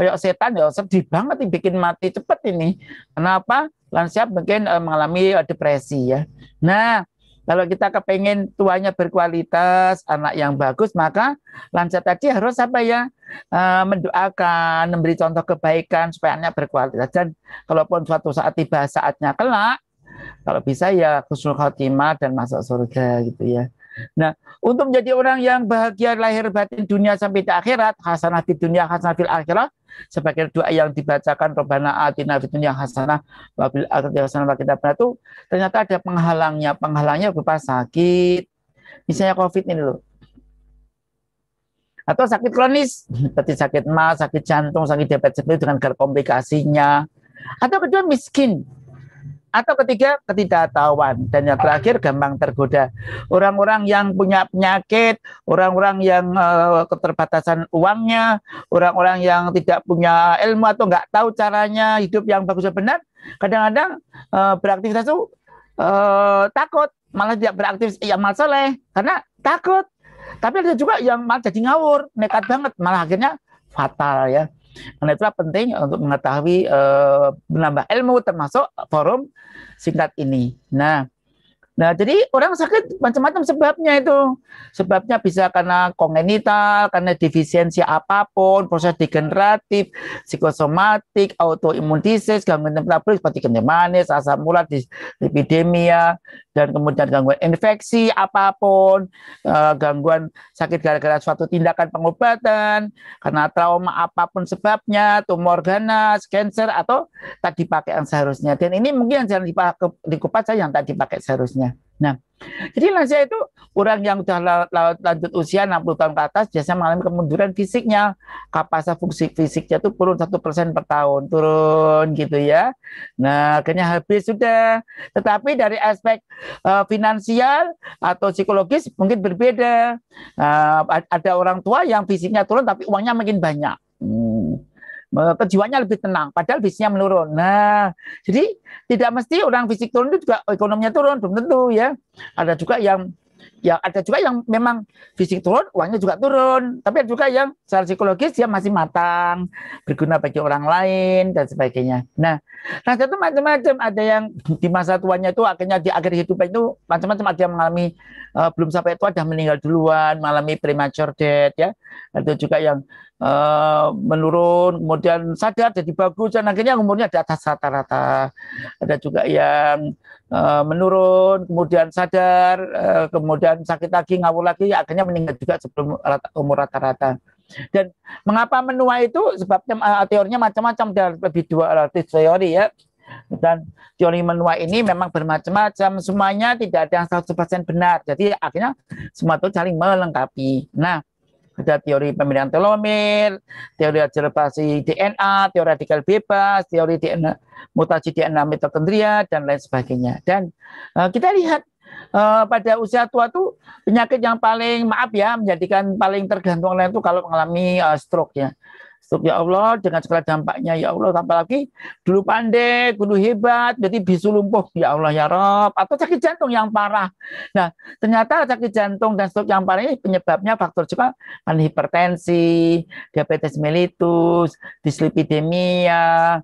kayak setan ya sedih banget, bikin mati cepet ini. Kenapa? Lansia mungkin mengalami depresi ya. Nah, kalau kita kepengen tuanya berkualitas, anak yang bagus, maka lansia tadi harus apa ya? Mendoakan, memberi contoh kebaikan supaya anak berkualitas. Dan kalaupun suatu saat tiba saatnya kelak, kalau bisa ya husnul khotimah dan masuk surga gitu ya. Nah, untuk menjadi orang yang bahagia lahir batin dunia sampai di akhirat, hasanah fid dunya hasanah fil akhirah, sebagai doa yang dibacakan Rabbana atina fid dunya hasanah wa fil akhirati hasanah wa qina adzabannar, itu ternyata ada penghalangnya berupa sakit, misalnya COVID ini loh, atau sakit kronis seperti sakit MAS, sakit jantung, sakit diabetes dengan komplikasinya, atau kedua miskin, Atau ketiga, ketidaktahuan. Dan yang terakhir, gampang tergoda. Orang-orang yang punya penyakit, orang-orang yang keterbatasan uangnya, orang-orang yang tidak punya ilmu atau nggak tahu caranya hidup yang bagus dan benar, kadang-kadang beraktivitas itu takut, malah tidak beraktivitas yang amal soleh karena takut. Tapi ada juga yang malah jadi ngawur, nekat banget, malah akhirnya fatal ya. Karena itulah penting untuk mengetahui menambah ilmu termasuk forum singkat ini. Nah, jadi orang sakit macam-macam sebabnya itu. Sebabnya bisa karena kongenital, karena defisiensi apapun, proses degeneratif, psikosomatik, autoimun disease, gangguan metabolik seperti kencing manis, asam urat, lipidemia, dan kemudian gangguan infeksi apapun, gangguan sakit gara-gara suatu tindakan pengobatan, karena trauma apapun sebabnya, tumor ganas, cancer, atau tak dipakai yang seharusnya. Dan ini mungkin yang jangan dikupas saja yang tak dipakai seharusnya. Nah, jadi lansia itu orang yang sudah lanjut usia 60 tahun ke atas biasanya mengalami kemunduran fisiknya, kapasitas fungsi fisiknya itu turun 1% per tahun, turun gitu ya. Nah, akhirnya habis sudah. Tetapi dari aspek finansial atau psikologis mungkin berbeda. Ada orang tua yang fisiknya turun tapi uangnya makin banyak. Kejiwaannya lebih tenang, padahal fisiknya menurun. Nah, jadi tidak mesti orang fisik turun itu juga ekonominya turun, belum tentu ya. Ada juga yang memang fisik turun, uangnya juga turun. Tapi ada juga yang secara psikologis dia masih matang, berguna bagi orang lain dan sebagainya. Nah, itu macam-macam. Ada yang di masa tuanya itu akhirnya di akhir hidupnya itu macam-macam. Ada yang mengalami belum sampai tua sudah meninggal duluan, mengalami premature death ya. Ada juga yang menurun, kemudian sadar jadi bagus dan akhirnya umurnya di atas rata-rata. Ada juga yang menurun, kemudian sadar, kemudian sakit lagi, ngawur lagi, akhirnya meninggal juga sebelum umur rata-rata. Dan mengapa menua itu? Sebabnya teorinya macam-macam, dan lebih dua teori ya. Dan teori menua ini memang bermacam-macam, semuanya tidak ada yang 100% benar. Jadi akhirnya semua itu saling melengkapi. Nah, ada teori pemilihan telomere, teori akselerasi DNA, teori radikal bebas, teori DNA, mutasi DNA mitokondria, dan lain sebagainya. Dan kita lihat pada usia tua tuh penyakit yang paling menjadikan paling tergantung lain itu kalau mengalami stroke ya. Stroke ya Allah dengan segala dampaknya ya Allah, apalagi dulu pandai, dulu hebat, jadi bisu lumpuh ya Allah ya Rob, atau sakit jantung yang parah. Nah, ternyata sakit jantung dan stroke yang parah ini penyebabnya faktor juga kan hipertensi, diabetes mellitus, dislipidemia,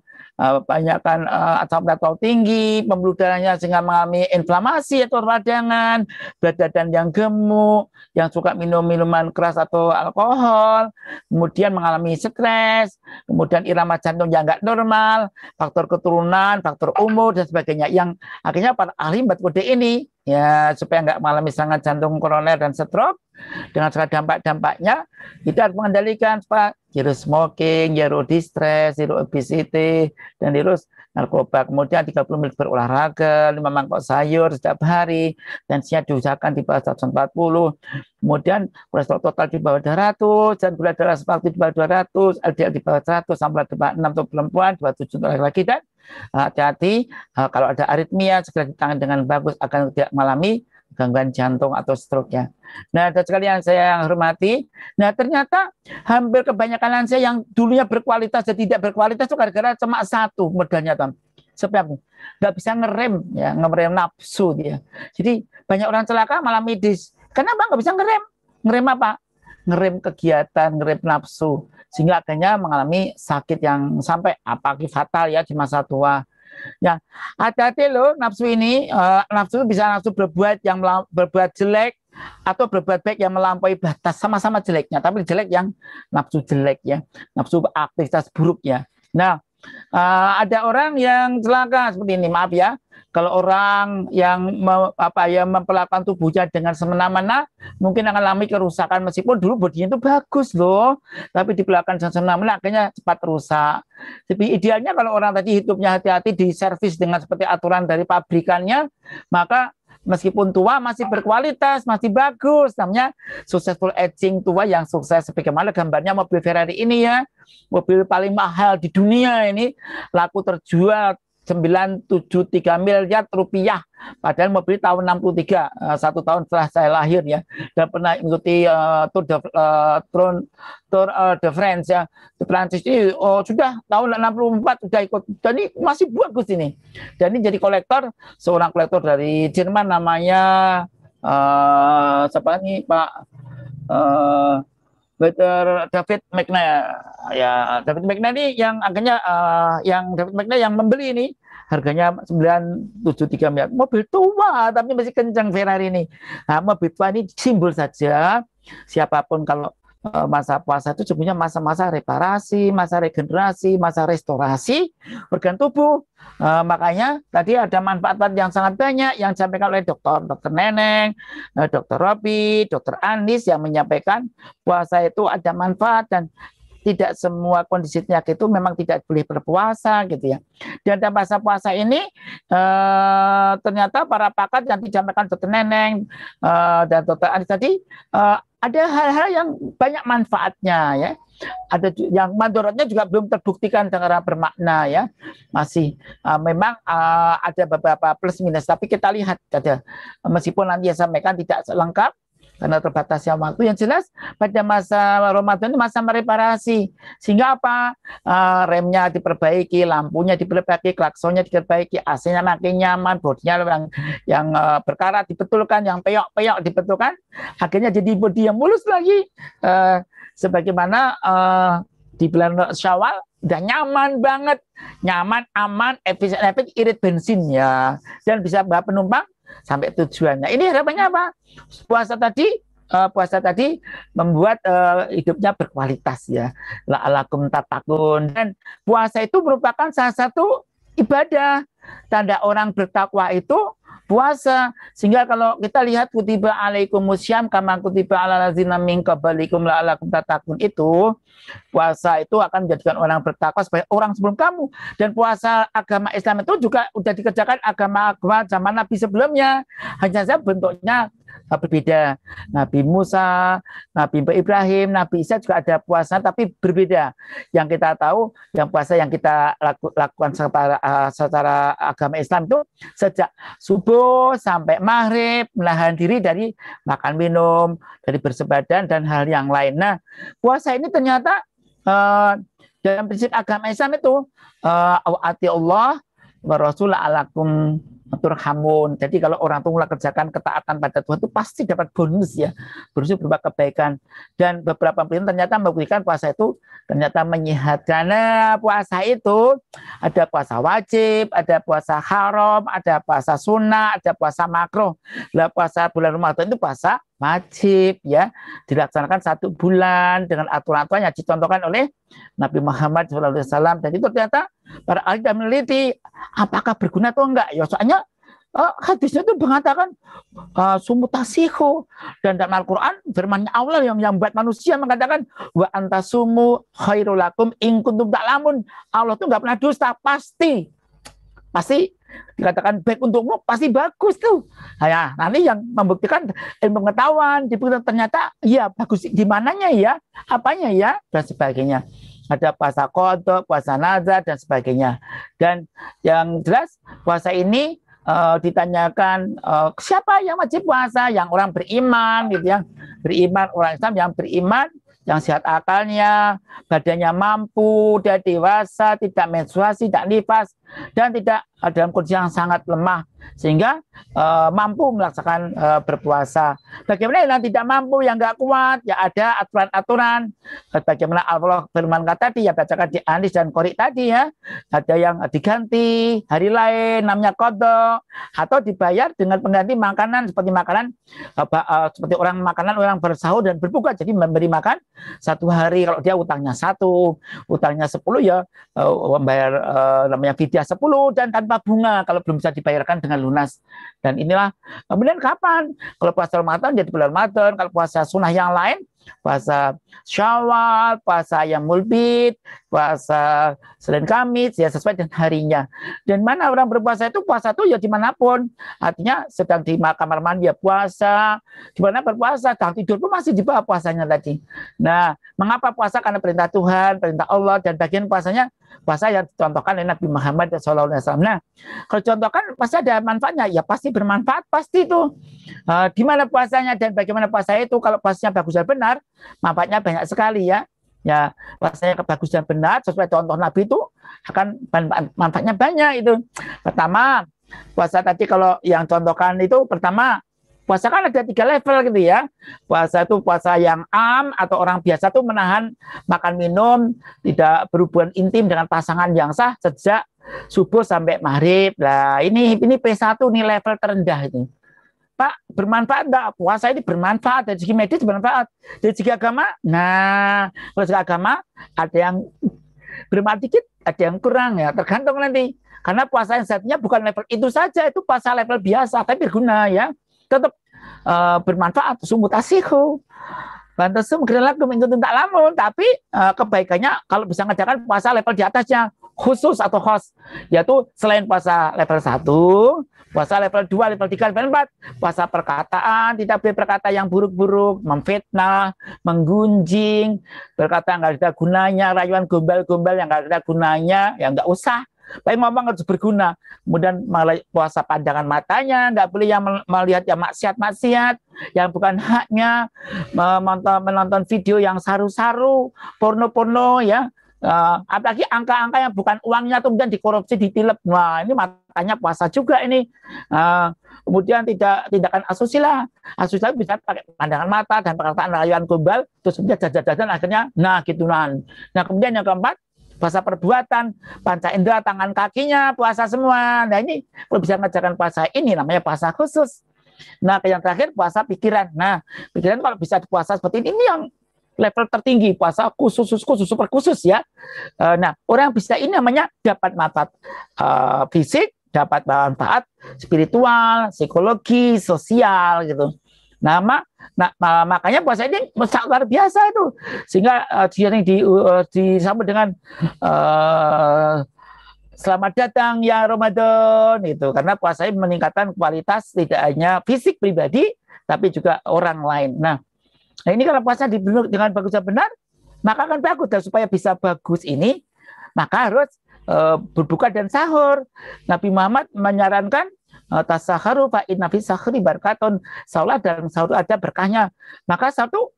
banyakkan asam urat tinggi, pembuluh darahnya sehingga mengalami inflamasi atau peradangan, berat badan yang gemuk, yang suka minum minuman keras atau alkohol, kemudian mengalami stres, kemudian irama jantung yang nggak normal, faktor keturunan, faktor umur dan sebagainya. Yang akhirnya para ahli membuat kode ini ya supaya nggak mengalami serangan jantung koroner dan stroke dengan segala dampak-dampaknya. Kita harus mengendalikan zero smoking, zero distress, zero obesity, dan zero narkoba. Kemudian 30 menit berolahraga, 5 mangkok sayur setiap hari, tensinya diusahakan di bawah 140. Kemudian kolesterol total di bawah 200, dan gula darah seperti di bawah 200, LDL di bawah 100, sampai di bawah 6 untuk perempuan, 27 untuk laki-laki. Dan hati-hati kalau ada aritmia segera ditangani dengan bagus agar tidak mengalami gangguan jantung atau stroke-nya. Nah, dan sekalian saya yang hormati, nah ternyata hampir kebanyakan lansia yang dulunya berkualitas dan tidak berkualitas itu gara-gara cuma satu modalnya, Tom. Sebab nggak bisa ngerem nafsu dia. Jadi banyak orang celaka malah medis. Kenapa nggak bisa ngerem? Ngerem apa? Ngerem kegiatan, ngerem nafsu, sehingga akhirnya mengalami sakit yang sampai apalagi fatal ya di masa tua. Ya, hati-hati loh nafsu ini. Nafsu bisa nafsu berbuat jelek atau berbuat baik yang melampaui batas, sama-sama jeleknya, tapi jelek yang nafsu jelek ya, nafsu aktivitas buruk ya. Nah, ada orang yang celaka seperti ini, maaf ya. Kalau orang yang memperlakukan tubuhnya dengan semena-mena, mungkin akan alami kerusakan meskipun dulu bodinya itu bagus loh, tapi diperlakukan dengan semena-mena akhirnya cepat rusak. Tapi idealnya kalau orang tadi hidupnya hati-hati, diservis dengan seperti aturan dari pabrikannya, maka meskipun tua masih berkualitas, masih bagus. Namanya successful aging, tua yang sukses. Sebagaimana gambarnya mobil Ferrari ini ya, mobil paling mahal di dunia ini, laku terjual 973 miliar rupiah. Padahal mobil tahun 63, 1 tahun setelah saya lahir ya. Dan pernah mengikuti Tour de France ya. Di Prancis ini sudah tahun 64 sudah ikut. Dan ini masih bagus ini. Dan ini jadi kolektor, seorang kolektor dari Jerman namanya siapa nih Pak David McNair ya. David McNair ini yang akhirnya David McNair yang membeli ini harganya 973 miliar. Mobil tua tapi masih kencang Ferrari ini. Nah, mobil tua ini simbol saja siapapun kalau masa puasa itu sebenarnya masa-masa reparasi, masa regenerasi, masa restorasi organ tubuh. Makanya tadi ada manfaat-manfaat yang sangat banyak yang disampaikan oleh Dr. Neneng, Dr. Robi, Dr. Anis yang menyampaikan puasa itu ada manfaat dan tidak semua kondisi penyakit itu memang tidak boleh berpuasa gitu ya. Dan dalam masa puasa ini ternyata para pakar yang disampaikan Dr. Neneng dan Dr. Anis tadi ada hal-hal yang banyak manfaatnya ya. Ada yang mandorotnya juga belum terbuktikan dengan bermakna ya. Masih memang ada beberapa plus minus tapi kita lihat saja. Meskipun nanti saya sampaikan tidak lengkap karena terbatasnya waktu, yang jelas pada masa Ramadan ini masa mereparasi sehingga apa, remnya diperbaiki, lampunya diperbaiki, klaksonnya diperbaiki, AC-nya makin nyaman, bodinya yang berkarat dibetulkan, yang peyok-peyok dibetulkan, akhirnya jadi bodi yang mulus lagi, sebagaimana di bulan Syawal udah nyaman banget, nyaman, aman, efisien, irit bensin ya, dan bisa bawa penumpang sampai tujuannya. Ini harapannya apa? Puasa tadi membuat hidupnya berkualitas ya. La'alakum tattaqun. Dan puasa itu merupakan salah satu ibadah. Tanda orang bertakwa itu puasa. Sehingga kalau kita lihat kutiba alaikumussyam kama kutiba alal ladzina min qablikum la'alakum tattaqun itu, puasa itu akan menjadikan orang bertakwa sebagai orang sebelum kamu. Dan puasa agama Islam itu juga sudah dikerjakan agama-agama zaman Nabi sebelumnya. Hanya saja bentuknya berbeda. Nabi Musa, Nabi Ibrahim, Nabi Isa juga ada puasa tapi berbeda. Yang kita tahu, yang puasa yang kita lakukan secara agama Islam itu sejak subuh sampai maghrib menahan diri dari makan minum, dari bersebadan dan hal yang lain. Nah, puasa ini ternyata dalam prinsip agama Islam itu ati Allah wa rasul alakum turhamun. Jadi kalau orang tua kerjakan ketaatan pada Tuhan itu pasti dapat bonus ya. Bonus berupa kebaikan. Dan beberapa penelitian ternyata membuktikan puasa itu ternyata menyehatkan. Karena puasa itu ada puasa wajib, ada puasa haram, ada puasa sunnah, ada puasa makruh. Lah puasa bulan Ramadan itu puasa wajib ya, dilaksanakan 1 bulan dengan aturan-aturan yang dicontohkan oleh Nabi Muhammad SAW. Dan itu ternyata para ahli dan meneliti apakah berguna atau enggak ya, soalnya hadisnya itu mengatakan sumutasihu, dan dalam Al-Quran firman Allah yang buat manusia mengatakan wa antasumu khairul lakum in kuntum ta'lamun. Allah itu enggak pernah dusta, pasti dikatakan baik untukmu, pasti bagus tuh. Nah, ya, nanti yang membuktikan ilmu pengetahuan dibuktikan ternyata ya bagus di mananya ya, apanya ya, dan sebagainya. Ada puasa qadha, puasa nazar dan sebagainya. Dan yang jelas puasa ini ditanyakan siapa yang wajib puasa, yang orang beriman gitu ya, beriman, orang Islam yang beriman, yang sehat akalnya, badannya mampu, dia dewasa, tidak menstruasi, tidak nifas, dan tidak dalam kondisi yang sangat lemah, sehingga mampu melaksanakan berpuasa. Bagaimana yang tidak mampu, yang nggak kuat, ya ada aturan-aturan. Bagaimana Allah firman tadi, ya bacakan di Anis dan Qorik tadi ya, ada yang diganti hari lain, namanya qadha, atau dibayar dengan pengganti makanan, seperti makanan, seperti orang bersahur dan berbuka, jadi memberi makan 1 hari, kalau dia utangnya 1, utangnya 10 ya membayar namanya fidyah 10 dan tanpa bunga kalau belum bisa dibayarkan dengan lunas. Dan inilah kemudian kapan? Kalau puasa Ramadan jadi bulan Ramadan, kalau puasa sunnah yang lain puasa Syawal, puasa Yaumul Bid, puasa Senin Kamis, ya sesuai dengan harinya. Dan mana orang berpuasa itu, puasa itu ya dimanapun. Artinya sedang di kamar mandi ya puasa, di mana berpuasa, kalau tidur pun masih di bawah puasanya tadi. Nah, mengapa puasa? Karena perintah Tuhan, perintah Allah, dan bagian puasanya puasa yang dicontohkan oleh Nabi Muhammad SAW. Nah, kalau contohkan pasti ada manfaatnya, ya pasti bermanfaat, pasti itu. Di mana puasanya dan bagaimana puasa itu? Kalau puasanya bagus dan benar, manfaatnya banyak sekali ya. Ya, puasanya bagus dan benar sesuai contoh Nabi itu akan manfaatnya banyak itu. Pertama, puasa tadi kalau yang contohkan itu pertama, puasa kan ada 3 level gitu ya. Puasa itu puasa yang am atau orang biasa tuh menahan makan minum, tidak berhubungan intim dengan pasangan yang sah sejak subuh sampai maghrib. Nah, ini P1 nih, level terendah itu. Pak, bermanfaat enggak? Puasa ini bermanfaat dari segi medis, bermanfaat dari segi agama. Nah, kalau segi agama ada yang bermanfaat dikit, ada yang kurang ya, tergantung nanti. Karena puasa yang satunya bukan level itu saja, itu puasa level biasa tapi berguna ya. Tetap bermanfaat, sumutasiku bantasum gerelakum itu tak lamun, tapi kebaikannya kalau bisa ngajarkan puasa level di atasnya, khusus atau khos, yaitu selain puasa level 1, puasa level 2, level 3, level 4, puasa perkataan, tidak boleh berkata yang buruk-buruk, memfitnah, menggunjing, berkata yang nggak ada gunanya, rayuan gombal-gombal yang nggak ada gunanya, ya nggak usah. Tapi ngomong harus berguna. Kemudian puasa pandangan matanya, nggak boleh yang melihat yang maksiat-maksiat, yang bukan haknya, menonton video yang saru-saru, porno-porno ya. Apalagi angka-angka yang bukan uangnya tuh kemudian dikorupsi, ditilep. Wah, ini makanya puasa juga ini. Kemudian tindakan asusila bisa pakai pandangan mata dan perkataan rayuan gombal, terus kemudian jajan-jajan akhirnya gituan. Nah, kemudian yang keempat, puasa perbuatan, panca indera, tangan kakinya, puasa semua. Nah, ini kalau bisa mengajarkan puasa ini namanya puasa khusus. Nah, yang terakhir puasa pikiran. Nah, pikiran kalau bisa puasa seperti ini yang level tertinggi, puasa khusus, super khusus ya. Nah, orang bisa ini namanya dapat manfaat fisik, dapat manfaat spiritual, psikologi, sosial gitu. Nah, makanya puasa ini luar biasa itu, sehingga dia disambut dengan selamat datang ya Ramadan itu, karena puasa ini meningkatkan kualitas tidak hanya fisik pribadi tapi juga orang lain. Nah, ini kalau puasa dibentuk dengan bagus dan benar, maka akan bagus. Dan supaya bisa bagus ini, maka harus berbuka dan sahur. Nabi Muhammad menyarankan tasaharu fa inna fi sahri barakatun. Salat dalam sahur ada berkahnya. Maka satu,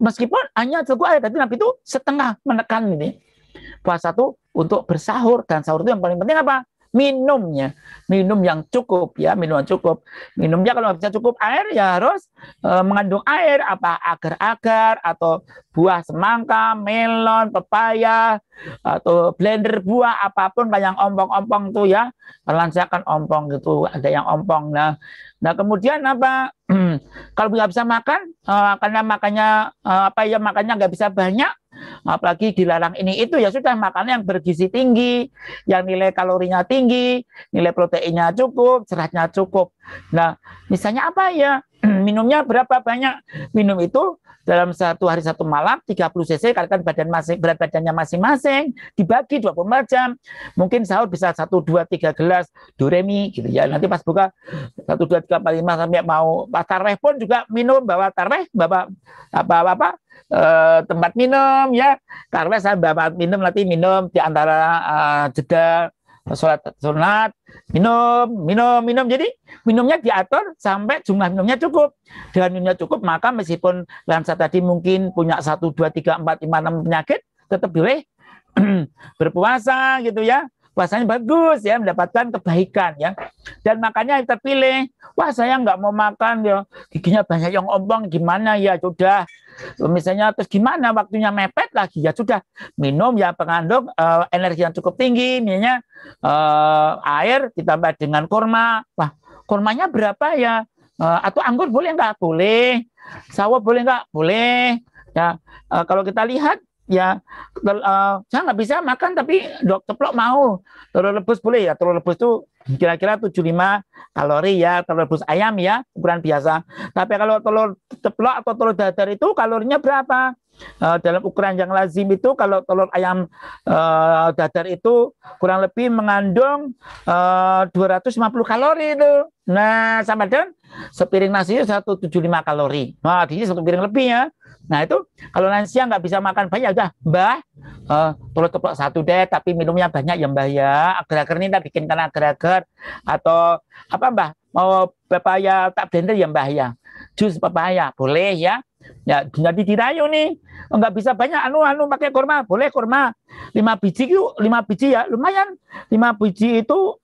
meskipun hanya cukup air, tapi Nabi itu setengah menekan ini. Puasa itu untuk bersahur, dan sahur itu yang paling penting apa? Minumnya, minum yang cukup ya, minum yang cukup. Minumnya kalau bisa cukup air ya harus mengandung air, apa agar-agar atau buah semangka, melon, pepaya atau blender buah apapun yang ompong-ompong tuh ya, lansiakan ompong gitu, ada yang ompong. Nah kemudian apa? Kalau nggak bisa makan, karena makannya nggak bisa banyak, apalagi dilarang ini itu, ya sudah makannya yang bergizi tinggi, yang nilai kalorinya tinggi, nilai proteinnya cukup, seratnya cukup. Nah, misalnya apa ya? Minumnya berapa banyak? Minum itu dalam 1 hari 1 malam 30 cc, kalikan berat badannya masing-masing, dibagi 24 jam. Mungkin sahur bisa 1, 2, 3 gelas duremi gitu ya. Nanti pas buka 1, 2, 3, 4, 5 sampai mau pas tareh pun juga minum, bawa tareh, bawa tempat minum ya. Tareh saya bawa minum, nanti minum di antara jeda sholat sunat, minum. Jadi minumnya diatur sampai jumlah minumnya cukup. Dengan minumnya cukup, maka meskipun lansia tadi mungkin punya 1, 2, 3, 4, 5, 6 penyakit, tetap boleh berpuasa gitu ya. Puasanya bagus ya, mendapatkan kebaikan ya. Dan makanya kita pilih, wah saya nggak mau makan ya, giginya banyak yang ompong, gimana ya, sudah. Misalnya terus gimana, waktunya mepet lagi, ya sudah, minum yang mengandung energi yang cukup tinggi, misalnya air ditambah dengan kurma. Wah, kurmanya berapa ya? Atau anggur boleh nggak? Boleh. Sawo boleh nggak? Boleh. Ya, kalau kita lihat ya, saya nggak bisa makan tapi dok ceplok mau. Telur rebus boleh ya, telur rebus itu kira-kira 75 kalori ya, telur rebus ayam ya, ukuran biasa. Tapi kalau telur ceplok atau telur dadar itu kalorinya berapa? Dalam ukuran yang lazim itu kalau telur ayam dadar itu kurang lebih mengandung 250 kalori itu. Nah, sama dengan sepiring nasi itu 175 kalori. Nah, ini satu piring lebih ya. Nah, itu kalau lansia nggak bisa makan banyak, udah Mbah, telur ceplok satu deh, tapi minumnya banyak ya Mbah ya. Agar-agar ini kita bikinkan agar-agar. Atau apa Mbah, mau pepaya tak blender ya Mbah ya. Jus pepaya, boleh ya. Ya, jadi dirayu nih. Nggak bisa banyak, pakai kurma, boleh kurma. 5 biji itu, 5 biji ya, lumayan. 5 biji itu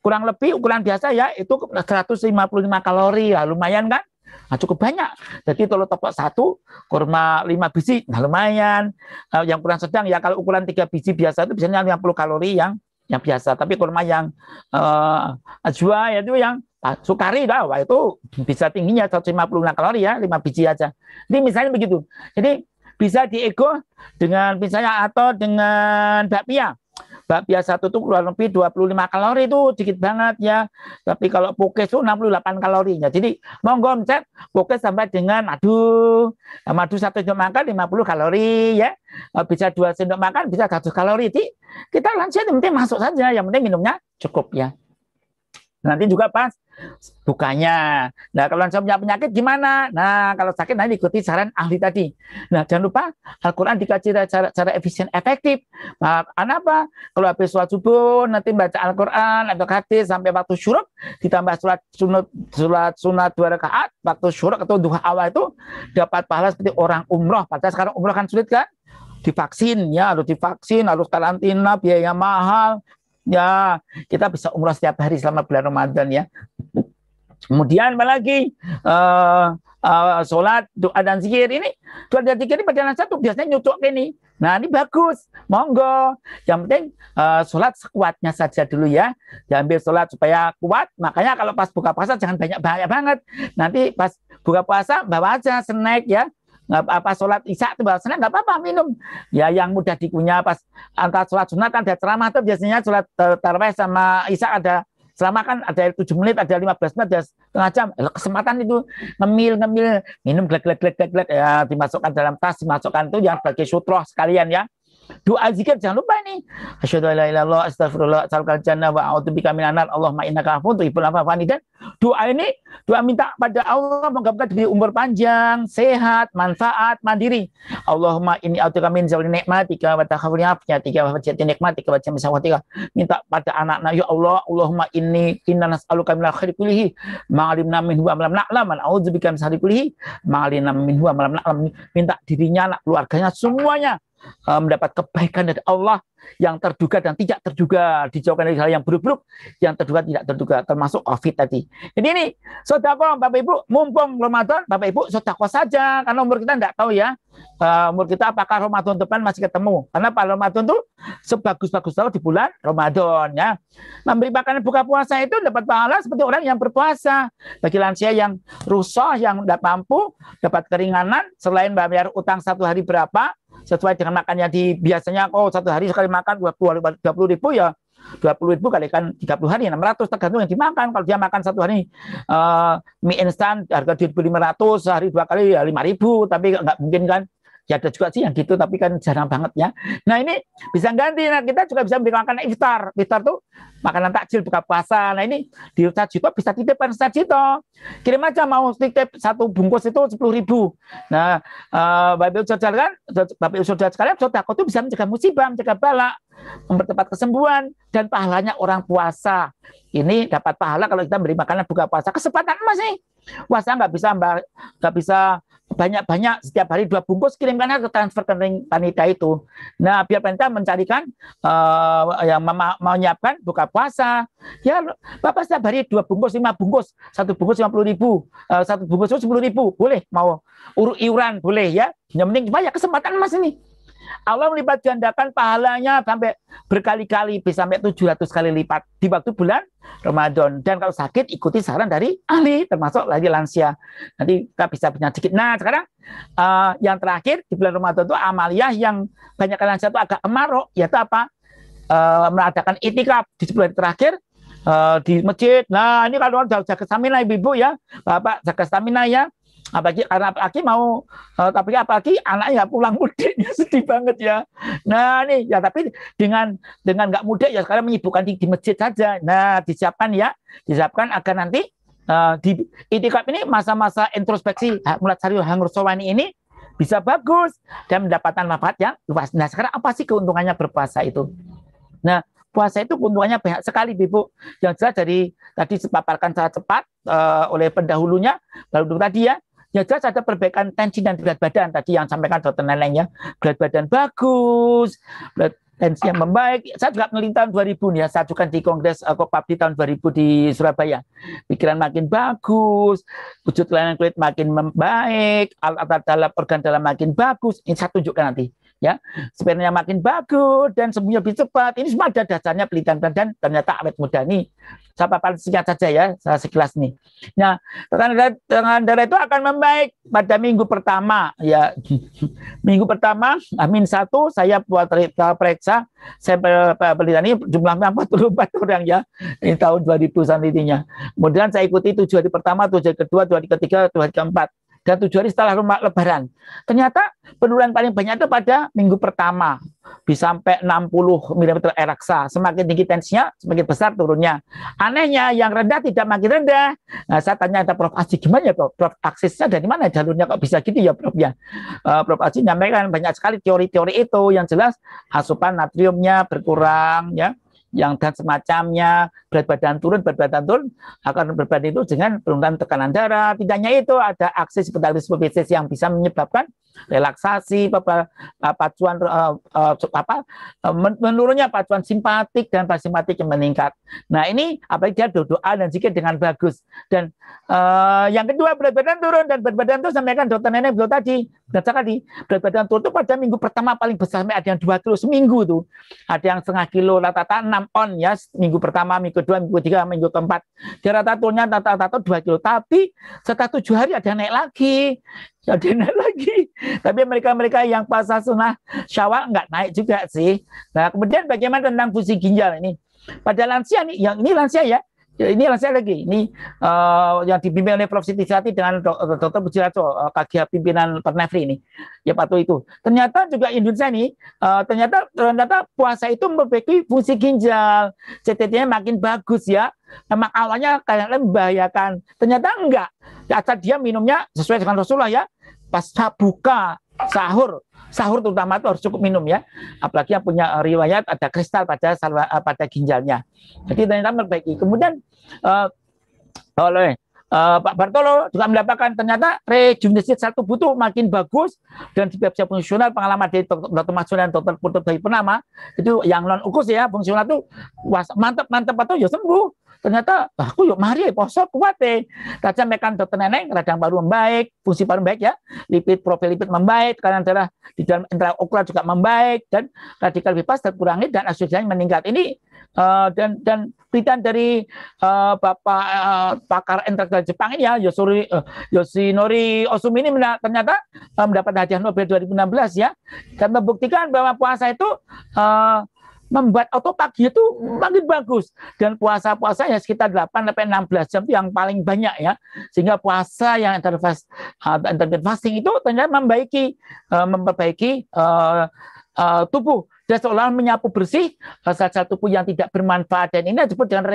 kurang lebih ukuran biasa ya, itu 155 kalori ya, lumayan kan? Nah, cukup banyak. Jadi telur ceplok 1, kurma 5 biji, nah lumayan. Yang ukuran sedang ya, kalau ukuran 3 biji biasa itu biasanya 50 kalori yang biasa. Tapi kurma yang ajwa itu yang sukari lah, wah itu bisa tingginya 155 kalori ya, 5 biji aja. Ini misalnya begitu. Jadi bisa diego dengan misalnya atau dengan bakpia. Bakpia satu tuh kurang lebih 25 kalori itu dikit banget ya. Tapi kalau pokes itu 68 kalorinya. Jadi monggo omset pokes sampai dengan madu. Madu 1 sendok makan 50 kalori ya. Bisa 2 sendok makan bisa 100 kalori. Jadi kita lansia yang penting masuk saja, yang penting minumnya cukup ya. Nanti juga pas bukanya. Nah, kalau lansia punya penyakit gimana? Nah, kalau sakit nanti ikuti saran ahli tadi. Nah, jangan lupa Al-Quran dikaji cara efisien efektif. Kenapa? Kalau habis sholat subuh nanti baca Al-Quran atau hadis sampai waktu syuruk, ditambah sholat sunat 2 rakaat waktu syuruk atau duha awal itu dapat pahala seperti orang umroh. Padahal sekarang umroh kan sulit kan? Divaksin ya, harus divaksin, harus karantina, biaya mahal. Ya, kita bisa umroh setiap hari selama bulan Ramadan ya. Kemudian apa lagi? Sholat, doa dan zikir ini. Doa dan zikir ini pada satu biasanya nyucuk ini. Nah, ini bagus. Monggo. Yang penting sholat sekuatnya saja dulu ya. Diambil sholat supaya kuat. Makanya kalau pas buka puasa jangan banyak banget. Nanti pas buka puasa bawa aja snack ya. Nggak apa sholat isya itu bahasanya nggak apa-apa minum ya, yang mudah dikunyah. Pas antara sholat sunat ada ceramah tuh biasanya sholat tarawih sama isya ada ceramah kan, ada 7 menit, ada 15 menit, ada setengah jam. Kesempatan itu ngemil minum glek ya, dimasukkan dalam tas, dimasukkan itu yang sebagai sutroh sekalian ya. Doa zikir jangan lupa ini. Asyhadu an la ilaha illallah, astagfirullah, as'alukal jannah wa a'udzubika minan nar, Allahumma innaka afuwwun tuhibbul afwa fa'fu. Dan doa ini doa minta pada Allah moga-moga diberi umur panjang, sehat, manfaat, mandiri. Allahumma inni a'udzubika min zawali nikmatika wa takhawuli afyatika wa fajati nikmatika wa jam'i sawatika. Minta pada anak-anak, ya Allah, Allahumma inna nas'aluka min khairi kullihi ma 'alimna minhu wa ma lam na'lam, wa a'udzubika min syarri kullihi ma 'alimna minhu wa ma lam na'lam. Minta dirinya, anak keluarganya semuanya mendapat kebaikan dari Allah yang terduga dan tidak terduga, dijauhkan dari hal yang buruk-buruk, yang terduga tidak terduga, termasuk COVID tadi. Jadi ini sedekah Bapak Ibu, mumpung Ramadan, Bapak Ibu sedekah saja, karena umur kita tidak tahu ya, umur kita apakah Ramadan depan masih ketemu. Karena Pak Ramadan itu sebagus-bagus tahu di bulan Ramadan ya. Memberi makanan buka puasa itu dapat pahala seperti orang yang berpuasa. Bagi lansia yang rusuh, yang tidak mampu, dapat keringanan selain bayar utang 1 hari berapa, sesuai dengan makannya di biasanya 1 hari sekali makan 20.000 ya, 20.000 kalikan 30 hari 600 tergantung yang dimakan. Kalau dia makan 1 hari mie instan harga 2.500, sehari 2 kali ya 5.000, tapi nggak mungkin kan. Ya ada juga sih yang gitu, tapi kan jarang banget ya. Nah ini bisa ganti. Nah kita juga bisa beri makanan iftar. Iftar tuh makanan takjil buka puasa. Nah ini di Ustadz Jito bisa titipkan Ustadz Jito. Kirim aja mau titip 1 bungkus itu 10.000. Nah Bapak Ibu saudara sekalian, sedekah itu bisa mencegah musibah, mencegah bala, mempercepat kesembuhan, dan pahalanya orang puasa. Ini dapat pahala kalau kita beri makanan buka puasa. Kesempatan emas nih. Puasa nggak bisa banyak-banyak, setiap hari 2 bungkus, kirimkan ke transfer rekening panitia itu. Nah, biar panitia mencarikan yang menyiapkan buka puasa. Ya, Bapak setiap hari 2 bungkus, 5 bungkus, 1 bungkus 50.000, 1 bungkus itu 10.000, boleh. Mau iuran boleh ya. Yang penting banyak kesempatan emas ini. Allah melipat gandakan pahalanya sampai berkali-kali, bisa sampai 700 kali lipat di waktu bulan Ramadan. Dan kalau sakit ikuti saran dari ahli, termasuk lagi lansia. Nanti kita bisa punya sedikit. Nah sekarang yang terakhir di bulan Ramadan itu amaliyah yang banyak lansia itu agak emarok, yaitu apa? mengadakan itikaf di 10 hari terakhir di masjid. Nah, ini kalau orang jaga stamina ibu-ibu ya, bapak jaga stamina ya. Apalagi mau tapi apalagi anaknya pulang mudiknya sedih banget ya. Nah, ini ya tapi dengan nggak mudik ya sekarang menyibukkan di masjid saja. Nah, disiapkan agar nanti di itikaf ini masa-masa introspeksi Mulat Sari Hangursowani ini bisa bagus dan mendapatkan manfaat yang luas. Nah, sekarang apa sih keuntungannya berpuasa itu? Nah, puasa itu keuntungannya banyak sekali, Ibu. Yang jelas dari tadi dipaparkan secara cepat oleh pendahulunya, lalu tadi ya, yang jelas ada perbaikan tensi dan berat badan tadi yang sampaikan Dr. Neneng ya. Berat badan bagus, tensi yang membaik. Saya juga peneliti tahun 2000 nih ya, saya ajukan di Kongres Kopabdi tahun 2000 di Surabaya. Pikiran makin bagus, wujud kelainan kulit makin membaik, alat dalam organ dalam makin bagus. Ini saya tunjukkan nanti. Ya, spermanya makin bagus dan sembuhnya lebih cepat. Ini semua ada dasarnya penelitian dan ternyata awet muda nih. Saya paparan singkat saja ya, saya sekilas nih. Nah, tekanan darah itu akan membaik pada minggu pertama ya. Minggu pertama, Amin 1 saya buat periksa sampel penelitian ini jumlahnya 44 orang ya. Ini tahun 2000 sanitinya. Kemudian saya ikuti 7 hari pertama, 7 hari kedua, 2 hari ketiga, 2 hari keempat. Dan 7 hari setelah Lebaran. Ternyata penurunan paling banyak itu pada minggu pertama. Bisa sampai 60 mm air raksa. Semakin tinggi tensinya, semakin besar turunnya. Anehnya, yang rendah tidak makin rendah. Nah, saya tanya ada Prof. Aji, gimana ya Prof? Prof, aksesnya dari mana jalurnya kok bisa gitu ya Prof ya? Prof. Aji nyampaikan banyak sekali teori-teori itu. Yang jelas asupan natriumnya berkurang ya. Yang dan semacamnya, berat badan turun akan berat badan itu dengan penurunan tekanan darah. Tidak hanya itu, ada aksi spesies yang bisa menyebabkan relaksasi, pacuan menurunnya pacuan simpatik dan parasimpatik yang meningkat. Nah, ini apalagi dia doa dan zikir dengan bagus. Dan yang kedua, berat badan turun, dan berat badan itu sampaikan Dr. Neneng belum tadi, berat badan turun itu pada minggu pertama paling besar, sampai ada yang 2 kilo seminggu tuh. Ada yang setengah kilo, rata-rata 6 on ya, minggu pertama, minggu kedua, minggu ketiga, minggu keempat. Dia rata-rata turunnya rata-rata 2 kilo. Tapi setelah 7 hari ada yang naik lagi. Tapi mereka yang puasa sunnah Syawal nggak naik juga sih. Nah, kemudian bagaimana tentang fungsi ginjal ini? Pada lansia nih, yang ini lansia ya. Ini lansia lagi. Ini yang dibimbing oleh Prof. Siti Sati dengan Dr. Bujirato, KGH pimpinan Pernefri ini. Ya patuh itu. Ternyata juga Indonesia ini, ternyata puasa itu memperbaiki fungsi ginjal. CTT-nya makin bagus ya. Memang awalnya kayaknya membahayakan. Ternyata enggak. Asal dia minumnya sesuai dengan Rasulullah ya. Pas buka, sahur terutama itu harus cukup minum ya. Apalagi yang punya riwayat ada kristal pada ginjalnya. Jadi ternyata memperbaiki. Kemudian oleh Pak Bartolo juga mendapatkan ternyata rejuvenasi satu butuh makin bagus, dan di biopsi fungsional pengalaman dari Dr. Masud dan Dr. Putut Bayi Penama itu yang non ukus ya, fungsional itu mantap atau ya sembuh. Ternyata aku yuk mari poso kuat deh. Tadi sampaikan Dr. Neneng, radang paru membaik, fungsi paru membaik ya, profil lipid membaik, tekanan darah di dalam intraokular juga membaik, dan radikal bebas terkurangi dan asosiasi meningkat. Ini dan penelitian dari Bapak pakar intelektual Jepang ini ya, Yoshinori Osumi ini ternyata mendapat hadiah Nobel 2016 ya, dan membuktikan bahwa puasa itu membuat otopagi itu makin bagus, dan puasa-puasanya sekitar 8-16 jam itu yang paling banyak ya, sehingga puasa yang intermittent fasting itu ternyata memperbaiki tubuh, dan seolah menyapu bersih sel-sel tubuh yang tidak bermanfaat, dan ini disebut dengan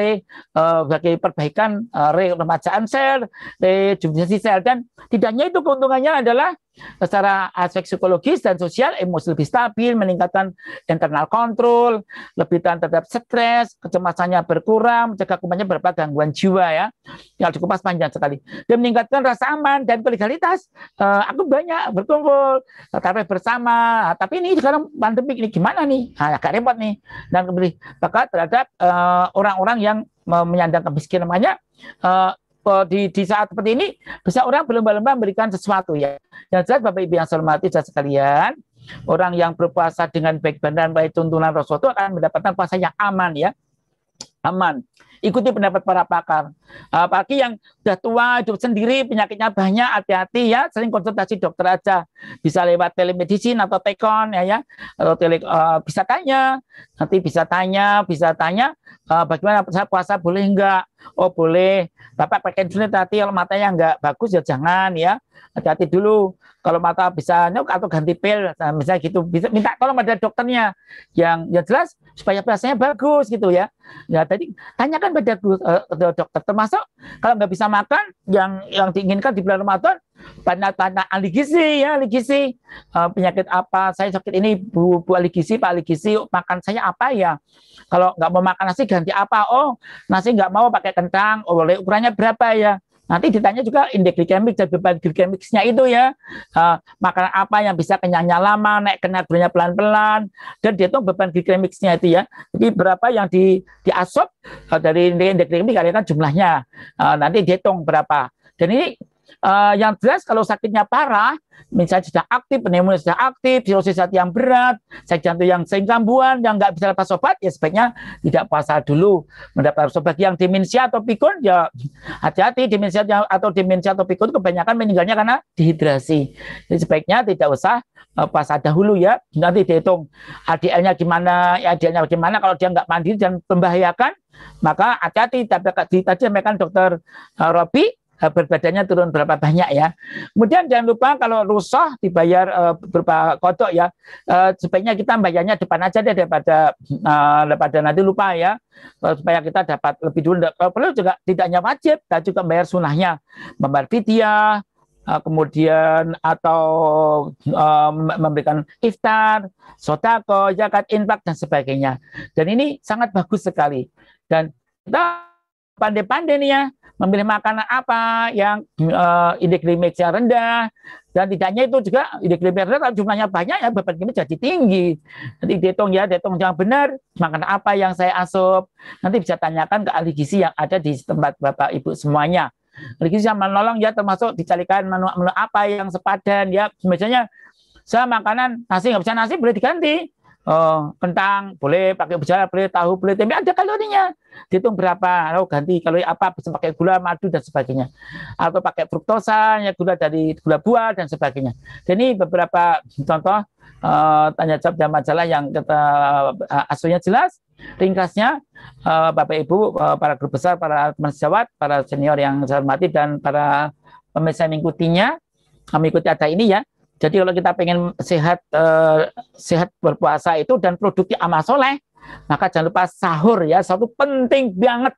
sebagai perbaikan remajaan sel, rejuvenasi sel. Dan tidak hanya itu, keuntungannya adalah secara aspek psikologis dan sosial, emosi lebih stabil, meningkatkan internal control, lebih tahan terhadap stres, kecemasannya berkurang, mencegah kumannya beberapa gangguan jiwa ya, yang cukup panjang sekali, dan meningkatkan rasa aman dan kolegalitas. Aku banyak berkumpul, tarawih bersama, tapi ini sekarang pandemi ini gimana nih? Agak repot nih. Dan kemudian terhadap orang-orang yang menyandang kemiskinan, makanya di saat seperti ini bisa orang berlomba-lomba memberikan sesuatu ya. Yang jelas Bapak Ibu yang saya hormati sekalian, orang yang berpuasa dengan baik benar baik tuntunan Rasul itu akan mendapatkan puasa yang aman ya. Aman. ikuti pendapat para pakar. Apalagi yang sudah tua, hidup sendiri, penyakitnya banyak, hati-hati ya, sering konsultasi dokter aja. Bisa lewat telemedicine atau tekon ya, atau bisa tanya, nanti bisa tanya bagaimana puasa boleh enggak? Oh boleh. Bapak pakai insulin hati, kalau matanya enggak bagus ya jangan ya. Hati-hati dulu. Kalau mata bisa nyok atau ganti pil, nah, misalnya gitu, bisa minta tolong pada dokternya yang jelas supaya puasanya bagus gitu ya. Ya tadi tanyakan pada dokter, termasuk kalau nggak bisa makan yang diinginkan di bulan Ramadan, tanya ahli gizi ya, ahli gizi penyakit apa, saya sakit ini bu ahli gizi, pak ahli gizi, makan saya apa ya? Kalau nggak mau makan nasi ganti apa? Oh nasi nggak mau pakai kentang, oh boleh ukurannya berapa ya? Nanti ditanya juga indeks glikemik dan beban glikemiknya itu ya, makanan apa yang bisa kenyangnya lama, naik kadar gulanya pelan-pelan, dan dihitung beban glikemiknya itu ya. Jadi berapa yang diasup dari indeks glikemik kan jumlahnya, nanti dihitung berapa. Dan ini yang jelas kalau sakitnya parah, misalnya sudah aktif, pneumonia sudah aktif, sirosis hati yang berat, sakit jantung yang sering kambuhan, yang nggak bisa lepas obat, ya sebaiknya tidak puasa dulu. Mendapat obat yang demensia atau pikun, ya hati-hati, demensia atau pikun kebanyakan meninggalnya karena dehidrasi. Jadi sebaiknya tidak usah puasa dahulu ya. Nanti dihitung ADL-nya gimana, ADL-nya gimana. Kalau dia nggak mandiri dan membahayakan, maka hati-hati. Tadi sampaikan dokter Robi, berat badannya turun berapa banyak ya. Kemudian jangan lupa kalau rusak dibayar berupa kodok ya, sebaiknya kita bayarnya depan aja deh daripada nanti lupa ya, supaya kita dapat lebih dulu. Perlu juga tidak hanya wajib, kita juga bayar sunahnya, membayar fidyah, kemudian atau memberikan iftar, sodako, zakat, infak dan sebagainya. Dan ini sangat bagus sekali. Dan kita pandai-pandai nih ya, memilih makanan apa yang indeks glikemiknya rendah, dan tidak hanya itu juga indeks glikemik rendah, kalau jumlahnya banyak ya beban glikemik jadi tinggi. Nanti dihitung yang benar, makanan apa yang saya asup. Nanti bisa tanyakan ke ahli gizi yang ada di tempat Bapak Ibu semuanya. Ahli gizi yang menolong ya, termasuk dicarikan menu apa yang sepadan ya. Misalnya saya makanan nasi, nggak bisa nasi boleh diganti. Kentang boleh, pakai berjalan boleh, tahu boleh, tempe ada kalorinya, dihitung berapa, lalu ganti kalori apa, bisa pakai gula, madu dan sebagainya, atau pakai fruktosa ya, gula dari gula buah dan sebagainya. Dan ini beberapa contoh tanya jawab dan majalah yang kita asuhnya jelas, ringkasnya Bapak Ibu, para guru besar, para teman sejawat, para senior yang saya hormati, dan para pemirsa yang mengikuti acara ini ya. Jadi kalau kita pengen sehat berpuasa itu dan produktif amal soleh, maka jangan lupa sahur ya, satu penting banget,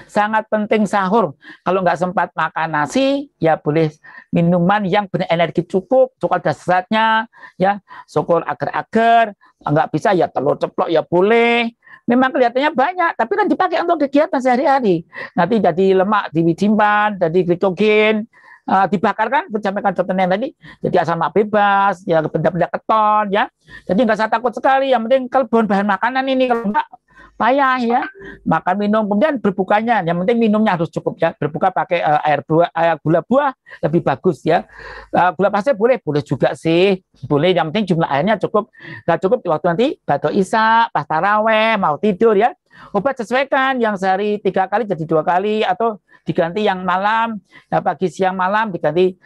sangat penting sahur. Kalau nggak sempat makan nasi, ya boleh minuman yang berenergi cukup ada seratnya, ya syukur agar-agar, nggak bisa ya telur ceplok ya boleh. Memang kelihatannya banyak, tapi kan dipakai untuk kegiatan sehari-hari. Nanti jadi lemak disimpan, jadi glikogen, dibakar kan, disampaikan dokter yang tadi, jadi asam lemak bebas, ya benda-benda keton ya. Jadi nggak usah takut sekali, yang penting kalau bahan makanan ini, kalau enggak payah ya. Makan minum, kemudian berbukanya, yang penting minumnya harus cukup ya. Berbuka pakai air gula buah lebih bagus ya. Gula pasir boleh juga sih, boleh, yang penting jumlah airnya cukup. Nggak cukup waktu nanti batu isya, pas taraweh, mau tidur ya. Obat sesuaikan, yang sehari 3 kali jadi 2 kali, atau diganti yang malam, ya pagi siang malam diganti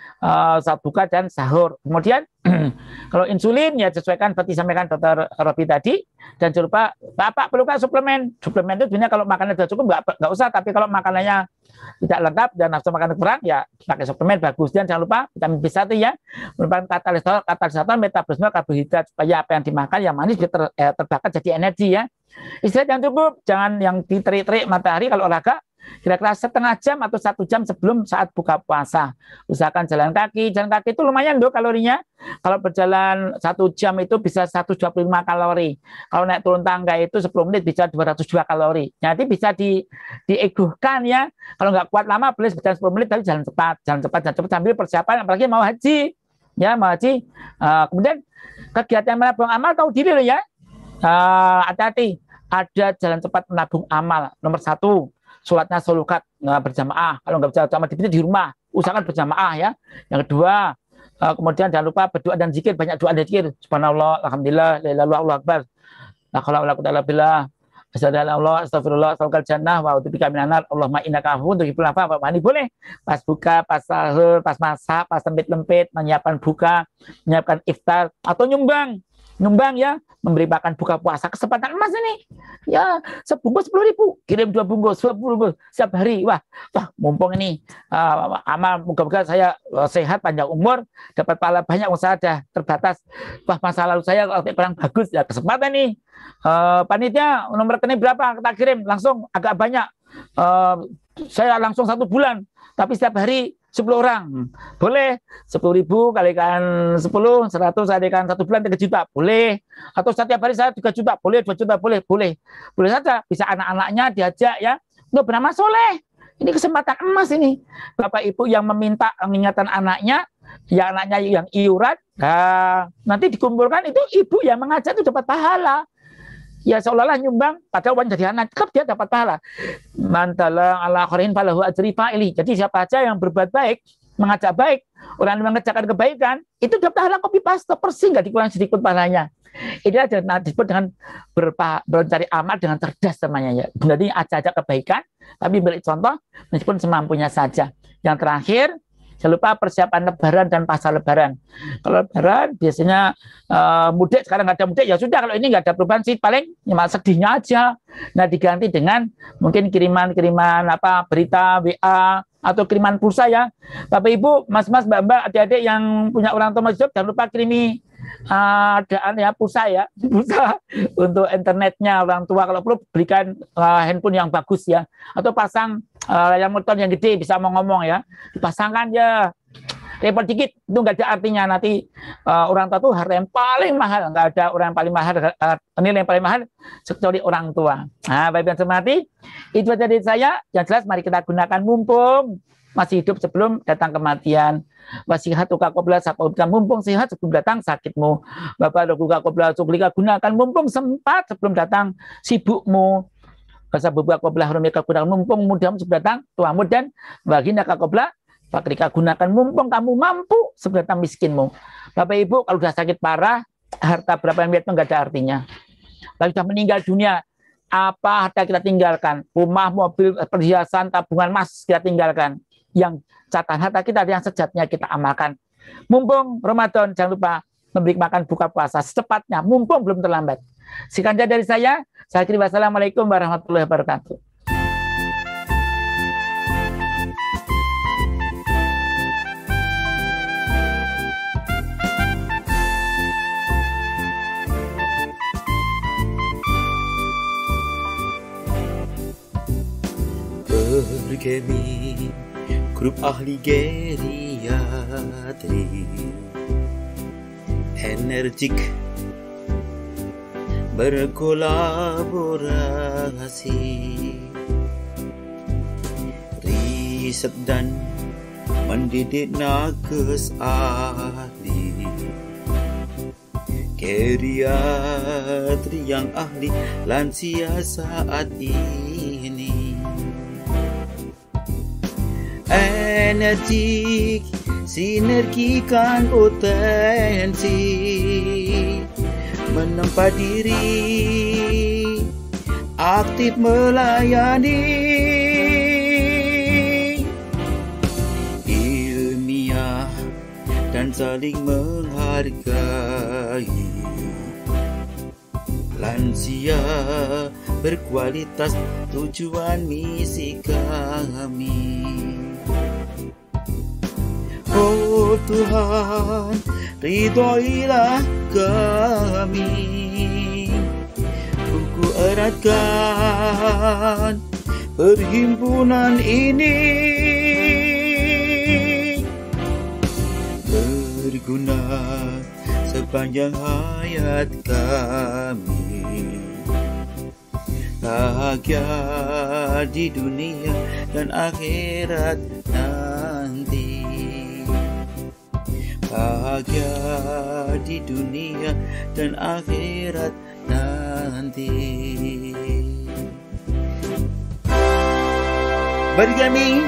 saat buka dan sahur. Kemudian kalau insulin ya sesuaikan seperti sampaikan dokter Robi tadi, dan jangan lupa Bapak perlukan suplemen. Suplemen itu sebenarnya kalau makannya sudah cukup nggak usah, tapi kalau makanannya tidak lengkap dan nafsu makan kurang ya pakai suplemen bagus. Dan jangan lupa vitamin B1 ya, merupakan katalisator metabolisme karbohidrat, supaya apa yang dimakan yang manis terbakar jadi energi ya. Istirahat yang cukup, jangan yang diterik-terik matahari. Kalau olahraga kira-kira setengah jam atau 1 jam sebelum saat buka puasa. Usahakan jalan kaki itu lumayan loh kalorinya. Kalau berjalan 1 jam itu bisa 125 kalori. Kalau naik turun tangga itu 10 menit bisa 202 kalori. Nanti bisa dieguhkan ya. Kalau nggak kuat lama boleh berjalan 10 menit, tapi jalan cepat sambil persiapan, apalagi mau haji ya, mau haji. Kemudian kegiatan menabung amal, tahu diri loh ya. Hati-hati, ada jalan cepat menabung amal. Nomor 1, sholatnya solukat berjamaah. Kalau nggak bisa berjamaah di rumah, usahakan berjamaah ya. Yang kedua, kemudian jangan lupa berdoa dan zikir, banyak doa dan zikir. Subhanallah, alhamdulillah, la ilaha illallah, Allahu akbar, la haula wala quwwata illa billah, Allah, astagfirullah, astagfirullah jannah, wa a'udzubika minan nar, Allahumma innaka afuwwun tuhibbul afwa fa'fu anni. Boleh pas buka, pas sahur, pas masak, pas lempit-lempit, menyiapkan buka, menyiapkan iftar, atau nyumbang ya, memberi makan buka puasa, kesempatan emas ini ya. Sebungkus 10.000, kirim 2 bungkus, 10 bungkus setiap hari. Wah mumpung ini amal, moga-moga saya sehat, panjang umur, dapat pahala banyak, usaha dah terbatas. Wah masa lalu saya kurang bagus ya, kesempatan nih. Panitia nomor rekening berapa, kita kirim langsung agak banyak. Saya langsung 1 bulan, tapi setiap hari 10 orang. Boleh 10.000 kalikan 10, 100 kalikan 1 bulan 3 juta. Boleh. Atau setiap hari saya 3 juta. Boleh, 2 juta. Boleh saja. Bisa anak-anaknya diajak ya. Untuk bernama soleh. Ini kesempatan emas ini. Bapak Ibu yang meminta mengingatkan anaknya, ya anaknya yang iuran, nanti dikumpulkan, itu ibu yang mengajak itu dapat pahala. Ya seolah-olah nyumbang, padahal uang jadi anak, tetap dia dapat pahala. Mantalang ala khairin falahu ajri fa'ili. Jadi siapa aja yang berbuat baik, mengajak baik, orang yang mengerjakan kebaikan, itu dapat pahala copy paste, persis, nggak dikurang sedikit pahalanya. Ini adalah disebut dengan mencari amal dengan cerdas namanya ya. Jadi ajak-ajak kebaikan, tapi beri contoh meskipun semampunya saja. Yang terakhir, jangan lupa persiapan lebaran dan pasca lebaran. Kalau lebaran biasanya mudik, sekarang nggak ada mudik, ya sudah, kalau ini nggak ada perubahan sih, paling ya sedihnya aja. Nah diganti dengan mungkin kiriman berita WA atau kiriman pulsa ya. Bapak Ibu, Mas-mas, Mbak-mbak, adik-adik yang punya orang tua masjid, jangan lupa kirimi pulsa ya, pulsa untuk internetnya orang tua. Kalau perlu berikan handphone yang bagus ya, atau pasang layar monitor yang gede, bisa mau ngomong ya, dipasangkan ya. Repot dikit itu nggak ada artinya. Nanti orang tua tuh harta yang paling mahal, nggak ada orang yang paling mahal, nilai yang paling mahal kecuali orang tua. Nah, Bapak Ibu semati, itu aja dari saya. Yang jelas mari kita gunakan mumpung masih hidup sebelum datang kematian. Wasihatuka qabla saqatika, mumpung sehat sebelum datang sakitmu. Bapak lakukan qabla suklika, gunakan mumpung sempat sebelum datang sibukmu. Bahasa buka qabla harumika, gunakan mumpung mudamu sebelum datang tuamu, dan baginda qabla fakrika, gunakan mumpung kamu mampu sebelum datang miskinmu. Bapak Ibu, kalau sudah sakit parah, harta berapa yang itu nggak ada artinya. Kalau sudah meninggal dunia, apa harta kita tinggalkan? Rumah, mobil, perhiasan, tabungan emas kita tinggalkan. Yang catatan harta kita, yang sejatnya kita amalkan. Mumpung Ramadan, jangan lupa memberi makan buka puasa secepatnya, mumpung belum terlambat. Sekian dari saya kira wassalamualaikum warahmatullahi wabarakatuh. Bergemi grup ahli geriatri, energik berkolaborasi, riset dan mendidik nakes ahli geriatri yang ahli lansia saat ini. Energik, sinergikan potensi, menempa diri, aktif melayani, ilmiah dan saling menghargai, lansia berkualitas, tujuan misi kami. Oh Tuhan, ridhoilah kami, kuku eratkan perhimpunan ini, berguna sepanjang hayat kami, bahagia di dunia dan akhirat nanti. Bahagia di dunia dan akhirat nanti. Bergemi